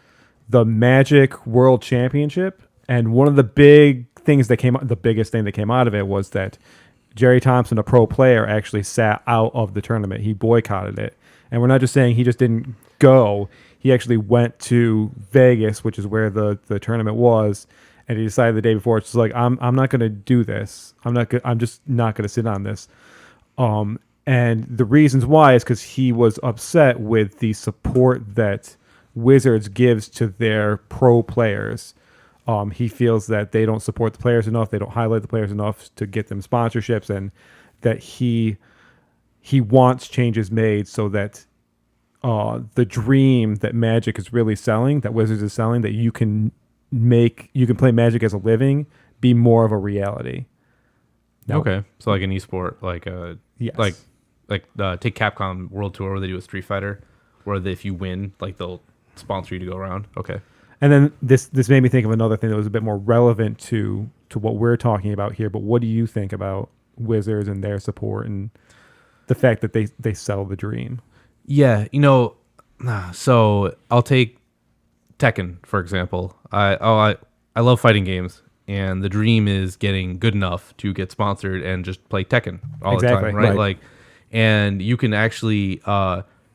the Magic World Championship, and one of the biggest thing that came out of it was that Jerry Thompson, a pro player, actually sat out of the tournament. He boycotted it. And we're not just saying he just didn't go. He actually went to Vegas, which is where the tournament was, and he decided the day before, it's just like, I'm not going to do this. I'm just not going to sit on this. And the reasons why is because he was upset with the support that Wizards gives to their pro players. He feels that they don't support the players enough, they don't highlight the players enough to get them sponsorships, and that he wants changes made so that the dream that Magic is really selling, that Wizards is selling, that you can play Magic as a living, be more of a reality. Now, okay, so like an esport, yes. like take Capcom World Tour where they do a Street Fighter, where if you win, like they'll sponsor you to go around. Okay. And then this made me think of another thing that was a bit more relevant to what we're talking about here. But what do you think about Wizards and their support and the fact that they sell the dream? Yeah, so I'll take Tekken, for example. I love fighting games, and the dream is getting good enough to get sponsored and just play Tekken all the time, right? Like, and you can actually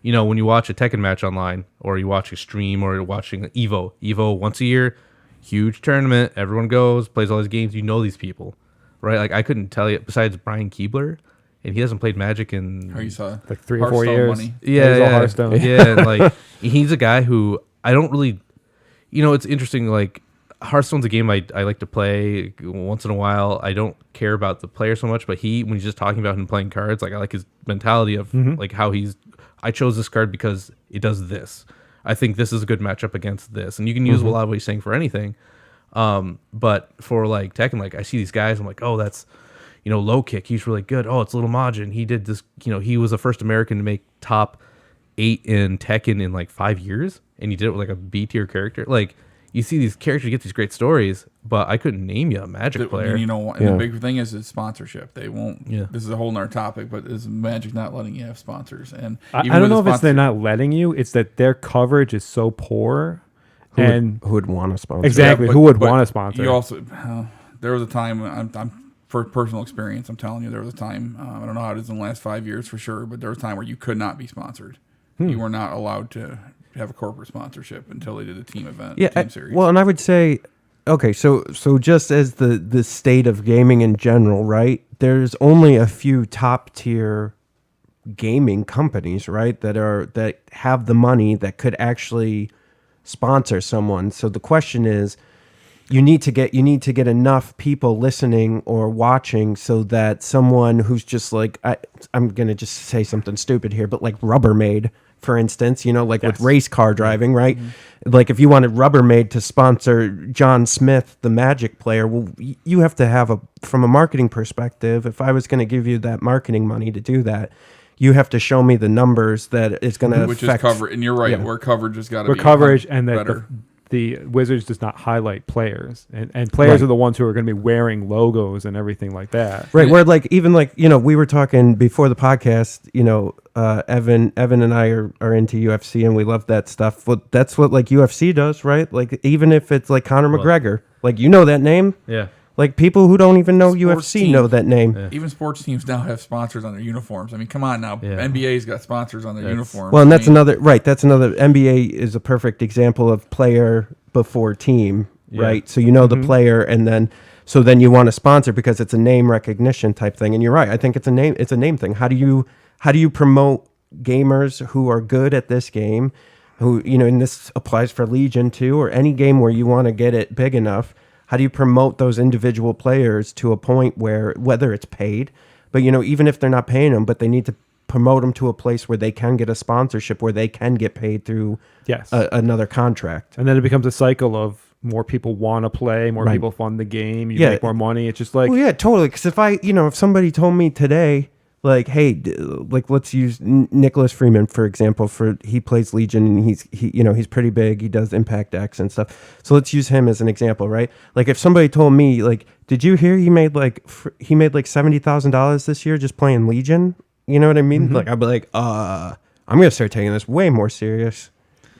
when you watch a Tekken match online, or you watch a stream, or you're watching Evo once a year, huge tournament, everyone goes, plays all these games, these people, right? Like, I couldn't tell you, besides Brian Keebler, and he hasn't played Magic in you saw like 3 or 4 years. Money. Yeah. Hearthstone. Yeah, like, he's a guy who I don't really, it's interesting, like, Hearthstone's a game I like to play once in a while. I don't care about the player so much, but when he's just talking about him playing cards, like, I like his mentality of like how I chose this card because it does this. I think this is a good matchup against this. And you can use a lot of what he's saying for anything. But for like Tekken, like, I see these guys, I'm like, oh, that's, low kick, he's really good. Oh, it's Little Majin. He did this, he was the first American to make top 8 in Tekken in like 5 years. And he did it with like a B tier character. Like, you see these characters get these great stories, but I couldn't name you a Magic player. And the big thing is sponsorship. They won't. Yeah. This is a whole nother topic, but is Magic not letting you have sponsors? And I don't know if they're not letting you. It's that their coverage is so poor. Who would want to sponsor? Exactly. Yeah, who would want to sponsor? You also, there was a time. I'm for personal experience. I'm telling you, there was a time. I don't know how it is in the last 5 years for sure, but there was a time where you could not be sponsored. You were not allowed to have a corporate sponsorship until they did a team event, team series. Well, and I would say, okay, so just as the state of gaming in general, right? There's only a few top tier gaming companies, right, that have the money that could actually sponsor someone. So the question is, you need to get enough people listening or watching so that someone who's just like, I'm gonna just say something stupid here, but like Rubbermaid, for instance, with race car driving, right? Mm-hmm. Like, if you wanted Rubbermaid to sponsor John Smith, the Magic player, well, you have to have from a marketing perspective, if I was going to give you that marketing money to do that, you have to show me the numbers that it's going to affect. Which is coverage, and you're right, where coverage has got to be coverage, and that better. The Wizards does not highlight players, and players are the ones who are going to be wearing logos and everything like that. Right. Where we were talking before the podcast, Evan and I are into UFC and we love that stuff. Well, that's what like UFC does, right? Like, even if it's like Conor McGregor, like, that name. Yeah. Like, people who don't even know Sports UFC team. know that name. Yeah. Even sports teams now have sponsors on their uniforms. I mean, come on now. Yeah. NBA's got sponsors on their uniforms. Well, and that's another NBA is a perfect example of player before team, right? So the player, and then you want to sponsor because it's a name recognition type thing. And you're right. I think it's a name thing. How do you promote gamers who are good at this game, who, and this applies for Legion too, or any game where you want to get it big enough? How do you promote those individual players to a point where, whether it's paid, but, even if they're not paying them, but they need to promote them to a place where they can get a sponsorship, where they can get paid through another contract. And then it becomes a cycle of more people want to play, more people fund the game, you make more money. It's just like... Well, yeah, totally. Because if somebody told me today, like, hey, like, let's use Nicholas Freeman, for example, he plays Legion, and he's pretty big. He does Impact X and stuff. So let's use him as an example, right? Like, if somebody told me, like, did you hear he made like $70,000 this year just playing Legion? You know what I mean? Mm-hmm. Like, I'd be like, I'm going to start taking this way more serious.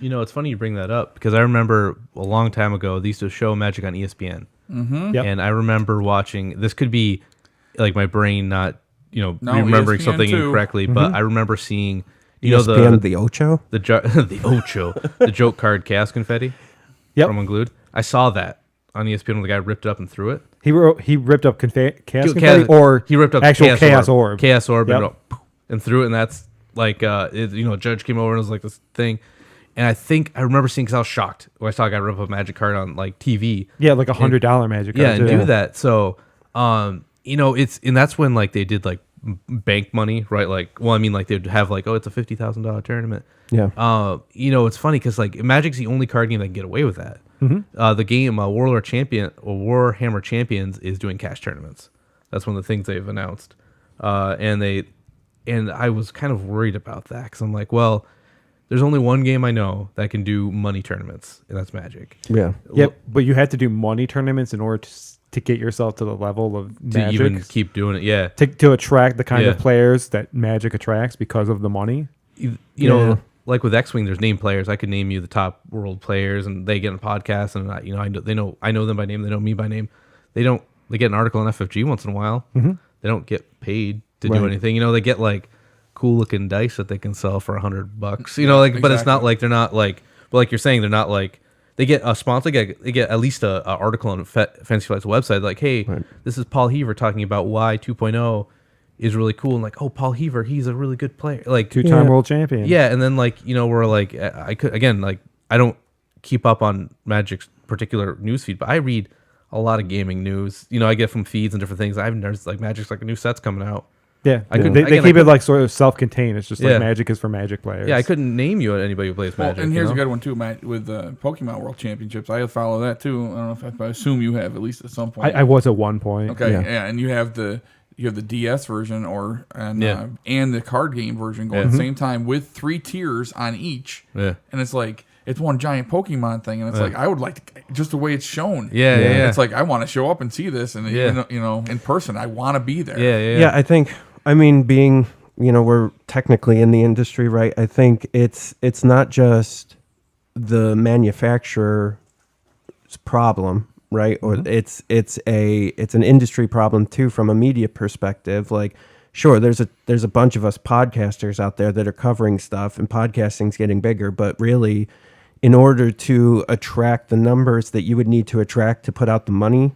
It's funny you bring that up because I remember a long time ago they used to show Magic on ESPN, and I remember watching. This could be like my brain not remembering ESPN something too. incorrectly, but I remember seeing ESPN, the Ocho, the Ocho, the joke card chaos confetti from Unglued. I saw that on ESPN when the guy ripped it up and threw it. He ripped up chaos confetti, or he ripped up actual chaos orb, and threw it, and that's like a judge came over and it was like this thing. And I remember seeing, because I was shocked when I saw a guy rip up a Magic card on like TV. Yeah, like $100 Magic card. Yeah, and do that. So, and that's when like they did like bank money, right? Like, well, I mean, like they'd have like, it's a $50,000 tournament. Yeah. It's funny because like Magic's the only card game that can get away with that. The game Warhammer Champions is doing cash tournaments. That's one of the things they've announced. And I was kind of worried about that because I'm like, well, there's only one game I know that can do money tournaments, and that's Magic. Yeah. Yep. But you had to do money tournaments in order to get yourself to the level of Magic. To even keep doing it, yeah. To attract the kind of players that Magic attracts because of the money. You know, like with X-Wing, there's named players. I could name you the top world players, and they get on podcasts, and I know them by name. They know me by name. They get an article on FFG once in a while. They don't get paid to do anything. They get like cool looking dice that they can sell for $100. But it's not like they're not like, but like you're saying, they're not like they get a sponsor. They get at least a article on Fantasy Flight's website like, hey, this is Paul Heaver talking about why 2.0 is really cool, and like, oh, Paul Heaver, he's a really good player, like 2-time world champion. Yeah, and then like we're like, I don't keep up on Magic's particular newsfeed, but I read a lot of gaming news. I get from feeds and different things. There's like Magic's like a new set's coming out. Yeah, they keep it like sort of self-contained. It's just like Magic is for Magic players. Yeah, I couldn't name you anybody who plays Magic. And here's a good one too, Matt, with Pokemon World Championships. I follow that too. I don't know if I assume you have at least at some point. I was at one point. Okay, yeah, and you have the DS version and the card game version going at the same time with 3 tiers on each. Yeah, and it's like it's one giant Pokemon thing, and it's like I would like just the way it's shown. Yeah. It's like I want to show up and see this, and in person, I want to be there. Yeah. I think. I mean, being, we're technically in the industry, right? I think it's not just the manufacturer's problem, right? Or it's an industry problem too, from a media perspective. Like, sure, there's a bunch of us podcasters out there that are covering stuff, and podcasting's getting bigger, but really, in order to attract the numbers that you would need to attract to put out the money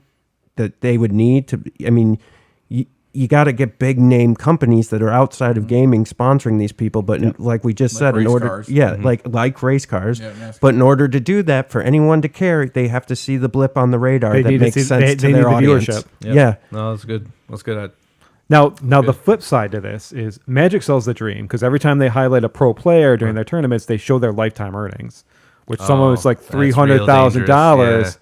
that they would need to, I mean, you got to get big name companies that are outside of gaming sponsoring these people. But like we just said, in order, like race cars. But in order to do that, for anyone to care, they have to see the blip on the radar that makes sense to their audience. Viewership. Yeah. No, that's good. That's good. Now the flip side to this is Magic sells the dream, because every time they highlight a pro player during their tournaments, they show their lifetime earnings, which some of it's like $300,000.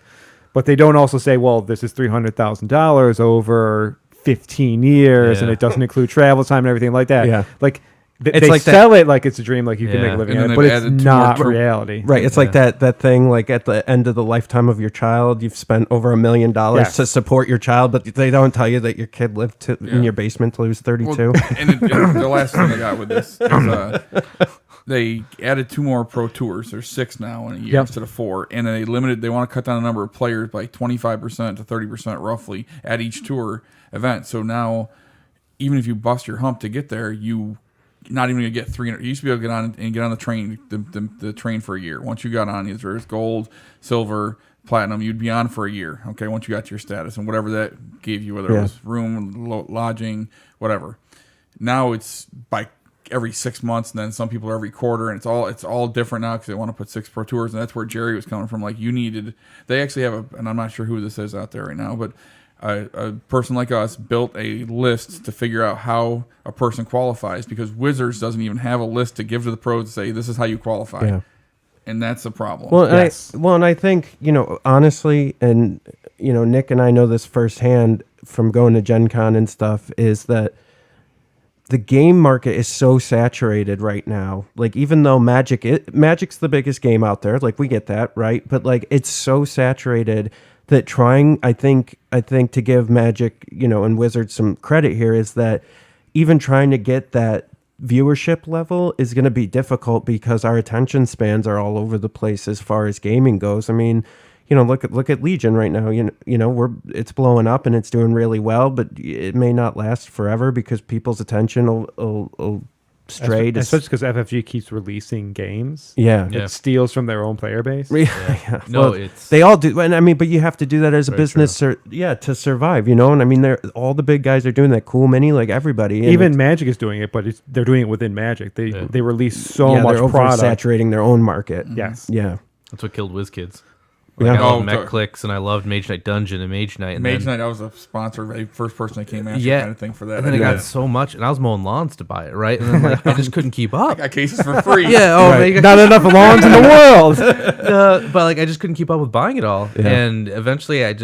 But they don't also say, well, this is $300,000 over 15 years, and it doesn't include travel time and everything like that. Yeah. Like they like sell it like it's a dream, like you can make a living at it, but it's not reality. Right. It's like that thing, like at the end of the lifetime of your child, you've spent over $1 million to support your child, but they don't tell you that your kid lived in your basement till he was 32. Well, and the last thing I got with this is they added 2 more pro tours. There's 6 now in a year instead of 4, and they want to cut down the number of players by 25% to 30% roughly at each tour event. So now, even if you bust your hump to get there, you not even gonna get 300. You used to be able to get on and get on the train, the train for a year. Once you got on, either it's gold, silver, platinum, you'd be on for a year. Okay, once you got your status and whatever that gave you, whether it was room, lodging, whatever. Now it's by every 6 months, and then some people are every quarter, and it's all different now because they want to put 6 pro tours, and that's where Jerry was coming from. Like, they actually have and I'm not sure who this is out there right now, but a person like us built a list to figure out how a person qualifies, because Wizards doesn't even have a list to give to the pros to say this is how you qualify. Yeah. And that's a problem. Well, and I think, honestly, and Nick and I know this firsthand from going to Gen Con and stuff, is that the game market is so saturated right now. Like, even though Magic's the biggest game out there, like, we get that, right? But like, it's so saturated that I think to give Magic, and Wizards some credit here, is that even trying to get that viewership level is going to be difficult because our attention spans are all over the place as far as gaming goes. I mean, look at Legion right now. It's blowing up and it's doing really well, but it may not last forever because people's attention will stray. Especially because FFG keeps releasing games. Yeah, it steals from their own player base. Yeah. No, well, they all do, and I mean, but you have to do that as a business, to survive. And I mean, all the big guys are doing that. Cool Mini, like everybody. Even Magic is doing it, but they're doing it within Magic. They release so much they're product, saturating their own market. Yes, yeah, that's what killed WizKids. Yeah. I loved Mech Clicks and I loved Mage Knight Dungeon and Mage Knight. Knight, I was a sponsor, first person that came after kind of thing for that. And then I got so much, and I was mowing lawns to buy it, right? And then I just couldn't keep up. I got cases for free. Not enough lawns in the world. But I just couldn't keep up with buying it all. Yeah. And eventually look at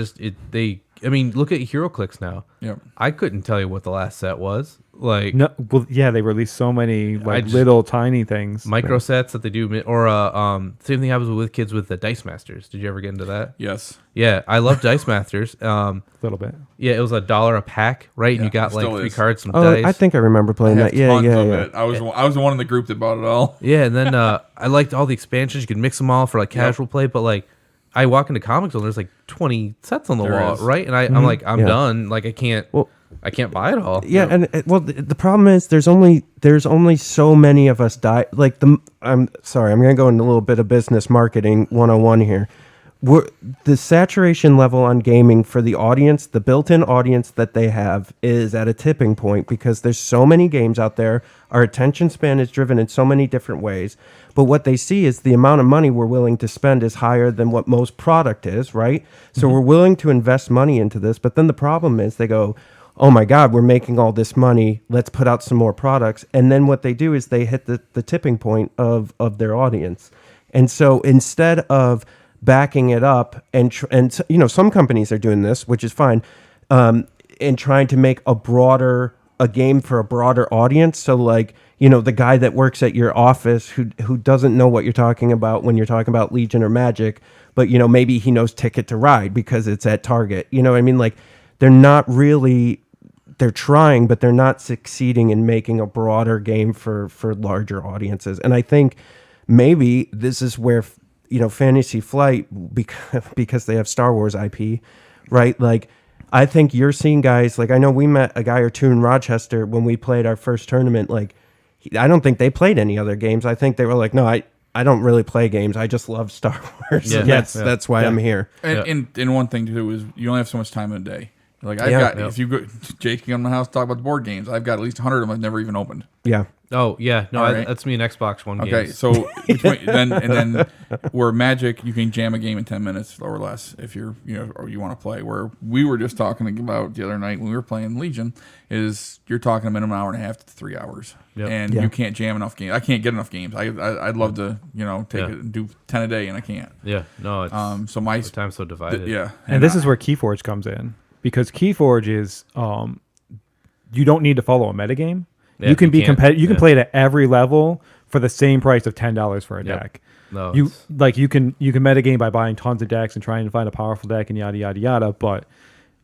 HeroClix now. Yep. I couldn't tell you what the last set was. They released so many little tiny things, micro sets that they do, or same thing happens with kids with the Dice Masters. Did you ever get into that? Yes. Yeah, I love Dice Masters. A little bit. Yeah, it was $1 a pack, right? And you got like 3 cards, some dice. I think I remember playing that. Yeah. I was the one in the group that bought it all. Yeah, and then I liked all the expansions. You could mix them all for like casual play, but like I walk into Comic Zone, there's like 20 sets on the wall, right? And I'm like, I'm done. Like I can't buy it all. Yeah, and the problem is there's only so many of us die. I'm sorry, I'm going to go into a little bit of business marketing 101 here. The saturation level on gaming for the audience, the built-in audience that they have, is at a tipping point because there's so many games out there. Our attention span is driven in so many different ways. But what they see is the amount of money we're willing to spend is higher than what most product is, right? So we're willing to invest money into this. But then the problem is they go, oh my God, we're making all this money. Let's put out some more products. And then what they do is they hit the tipping point of their audience. And so instead of backing it up and some companies are doing this, which is fine, and trying to make a game for a broader audience. So the guy that works at your office who doesn't know what you're talking about when you're talking about Legion or Magic, but maybe he knows Ticket to Ride because it's at Target. You know what I mean? Like they're trying, but they're not succeeding in making a broader game for larger audiences. And I think maybe this is where Fantasy Flight, because they have Star Wars IP, right? Like I think you're seeing guys, like I know we met a guy or two in Rochester when we played our first tournament. Like I don't think they played any other games. I think they were like, no, I don't really play games. I just love Star Wars. Yeah. That's why I'm here. And one thing too is you only have so much time in a day. Like if you go, Jake, you come to my house talk about the board games. I've got at least 100 of them I've never even opened. Yeah. Oh yeah, no, Right. that's me in Xbox One. Okay, games. so then where Magic you can jam a game in 10 minutes or less if you're or you want to play. Where we were just talking about the other night when we were playing Legion is you're talking a minimum hour and a half to 3 hours, and you can't jam enough games. I can't get enough games. I'd love to take it and do 10 a day and I can't. Yeah, no, it's so my time's so divided. And this is where Keyforge comes in because Keyforge is you don't need to follow a metagame. Yeah, you can be competitive. You can play it at every level for the same price of $10 for a deck. No, you can metagame by buying tons of decks and trying to find a powerful deck and yada yada yada. But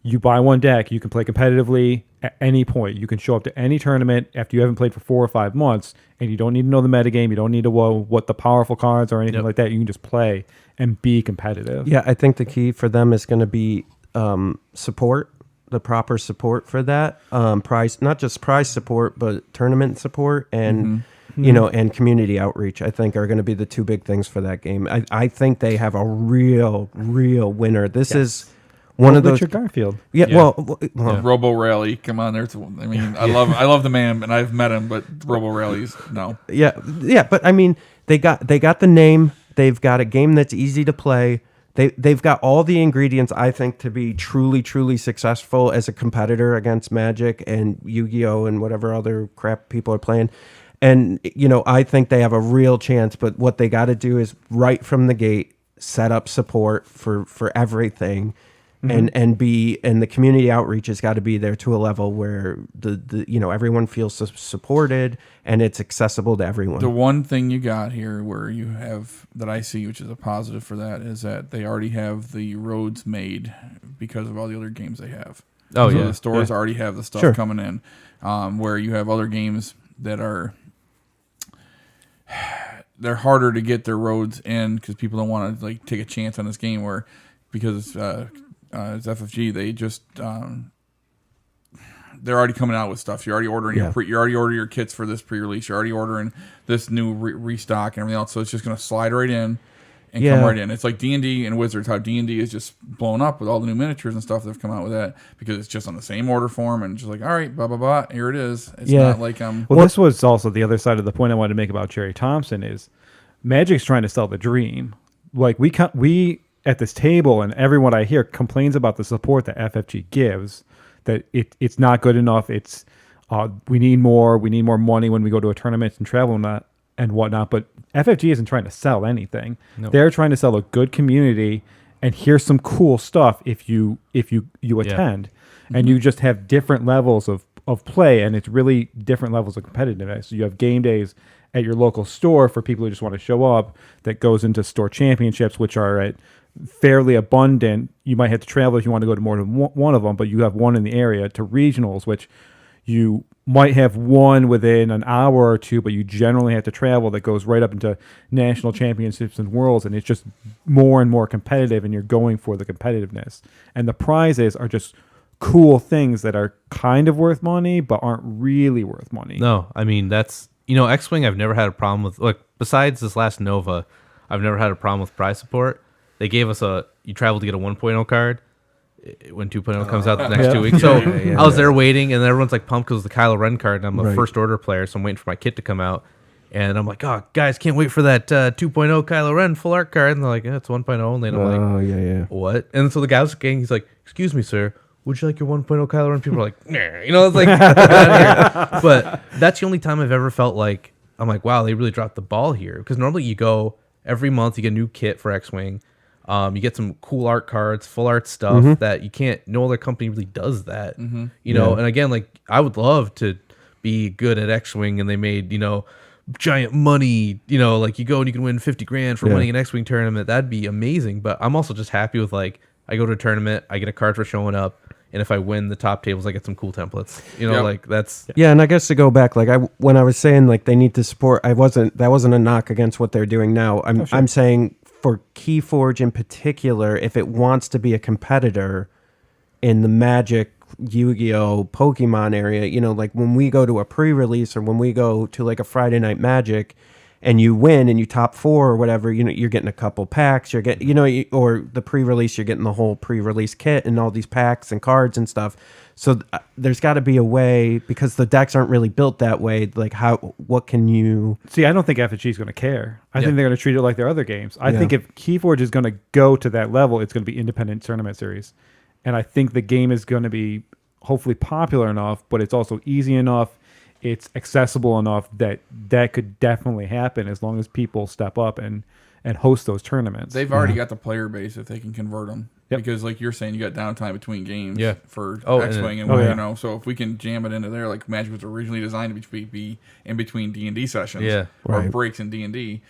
you buy one deck, you can play competitively at any point. You can show up to any tournament after you haven't played for 4 or 5 months, and you don't need to know the metagame. You don't need to know what the powerful cards or anything like that. You can just play and be competitive. Yeah, I think the key for them is going to be support. The proper support for that prize, not just prize support, but tournament support and and community outreach. I think are going to be the 2 big things for that game. I think they have a real winner. This is one of those. Richard Garfield. Yeah. Well, Robo Rally. Come on, I love the man, and I've met him, but Robo Rally's no. Yeah. But I mean, they got the name. They've got a game that's easy to play. They've got all the ingredients, I think, to be truly, truly successful as a competitor against Magic and Yu-Gi-Oh! And whatever other crap people are playing. And, I think they have a real chance, but what they got to do is right from the gate, set up support for everything. And the community outreach has got to be there to a level where the everyone feels supported and it's accessible to everyone. The one thing you got here where you have that I see, which is a positive for that, is that they already have the roads made because of all the other games they have. Oh, so yeah. the stores already have the stuff coming in, where you have other games that are they're harder to get their roads in because people don't want to like take a chance on this game where because it's FFG they just they're already coming out with stuff. You're already ordering you're already ordering your kits for this pre-release. You're already ordering this new restock and everything else. So it's just going to slide right in and come right in. It's like D&D and Wizards. How D&D is just blown up with all the new miniatures and stuff that have come out with that because it's just on the same order form and just like, all right, blah blah blah. Here it is. It's not like Well, this was also the other side of the point I wanted to make about Jerry Thompson is Magic's trying to sell the dream. Like we at this table and everyone I hear complains about the support that FFG gives. That it's not good enough. It's we need more money when we go to a tournament and travel and whatnot. But FFG isn't trying to sell anything. No. They're trying to sell a good community and here's some cool stuff if you attend. And you just have different levels of play and it's really different levels of competitiveness. So you have game days at your local store for people who just want to show up that goes into store championships, which are at fairly abundant. You might have to travel if you want to go to more than one of them, but you have one in the area, to regionals, which you might have one within an hour or two, but you generally have to travel that goes right up into national championships and worlds, and it's just more and more competitive, and you're going for the competitiveness. And the prizes are just cool things that are kind of worth money, but aren't really worth money. No, I mean, that's, X-Wing I've never had a problem with. Like, besides this last Nova, I've never had a problem with prize support. They gave us you travel to get a 1.0 card when 2.0 comes out the next 2 weeks. So I was there waiting, and everyone's like pumped because the Kylo Ren card, and I'm a first order player, so I'm waiting for my kit to come out. And I'm like, oh, guys, can't wait for that 2.0 Kylo Ren full art card. And they're like, it's 1.0 only. And I'm like, what? And so the guy was getting, he's like, excuse me, sir, would you like your 1.0 Kylo Ren? People are like, nah. It's like, get out of here. But that's the only time I've ever felt like, I'm like, wow, they really dropped the ball here. Because normally you go every month, you get a new kit for X-Wing. You get some cool art cards, full art stuff that you can't. No other company really does that, And again, like I would love to be good at X-Wing, and they made giant money. Like you go and you can win $50,000 for winning an X-Wing tournament. That'd be amazing. But I'm also just happy with like I go to a tournament, I get a card for showing up, and if I win the top tables, I get some cool templates. Like that's and I guess to go back, like when I was saying like they need to support, that wasn't a knock against what they're doing now. I'm saying. For Keyforge in particular, if it wants to be a competitor in the Magic, Yu-Gi-Oh, Pokemon area, like when we go to a pre-release or when we go to like a Friday Night Magic and you win and you top 4 or whatever, you're getting a couple packs, you're getting, or the pre-release, you're getting the whole pre-release kit and all these packs and cards and stuff. So there's got to be a way, because the decks aren't really built that way. Like what can you... See, I don't think FFG is going to care. I think they're going to treat it like their other games. I think if Keyforge is going to go to that level, it's going to be independent tournament series. And I think the game is going to be hopefully popular enough, but it's also easy enough, it's accessible enough that could definitely happen as long as people step up and host those tournaments. They've already got the player base if they can convert them. Yep. Because like you're saying, you got downtime between games for X-Wing and so if we can jam it into there, like Magic was originally designed to be in between D&D sessions or breaks in D&D,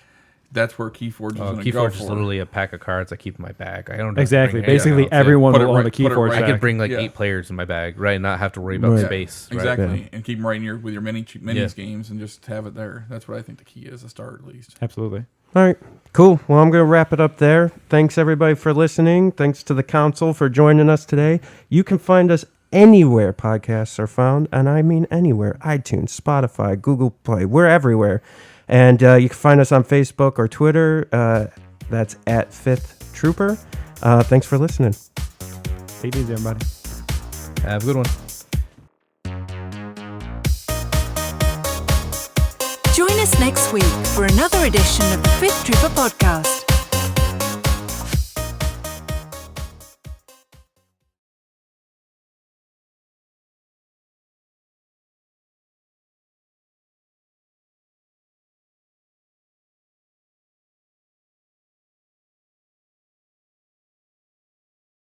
that's where Keyforge is going to go. Keyforge is literally a pack of cards I keep in my bag. I don't exactly. Basically, everyone will own a Keyforge. I could bring like 8 players in my bag, right? And not have to worry about space. Exactly, and keep them right in your with your minis games and just have it there. That's what I think the key is, a start at least. Absolutely. All right, cool. Well, I'm going to wrap it up there. Thanks, everybody, for listening. Thanks to the council for joining us today. You can find us anywhere podcasts are found, and I mean anywhere. iTunes, Spotify, Google Play. We're everywhere. And you can find us on Facebook or Twitter. That's at 5th Trooper. Thanks for listening. Take it easy, everybody. Have a good one. Join us next week for another edition of the 5th Trooper Podcast.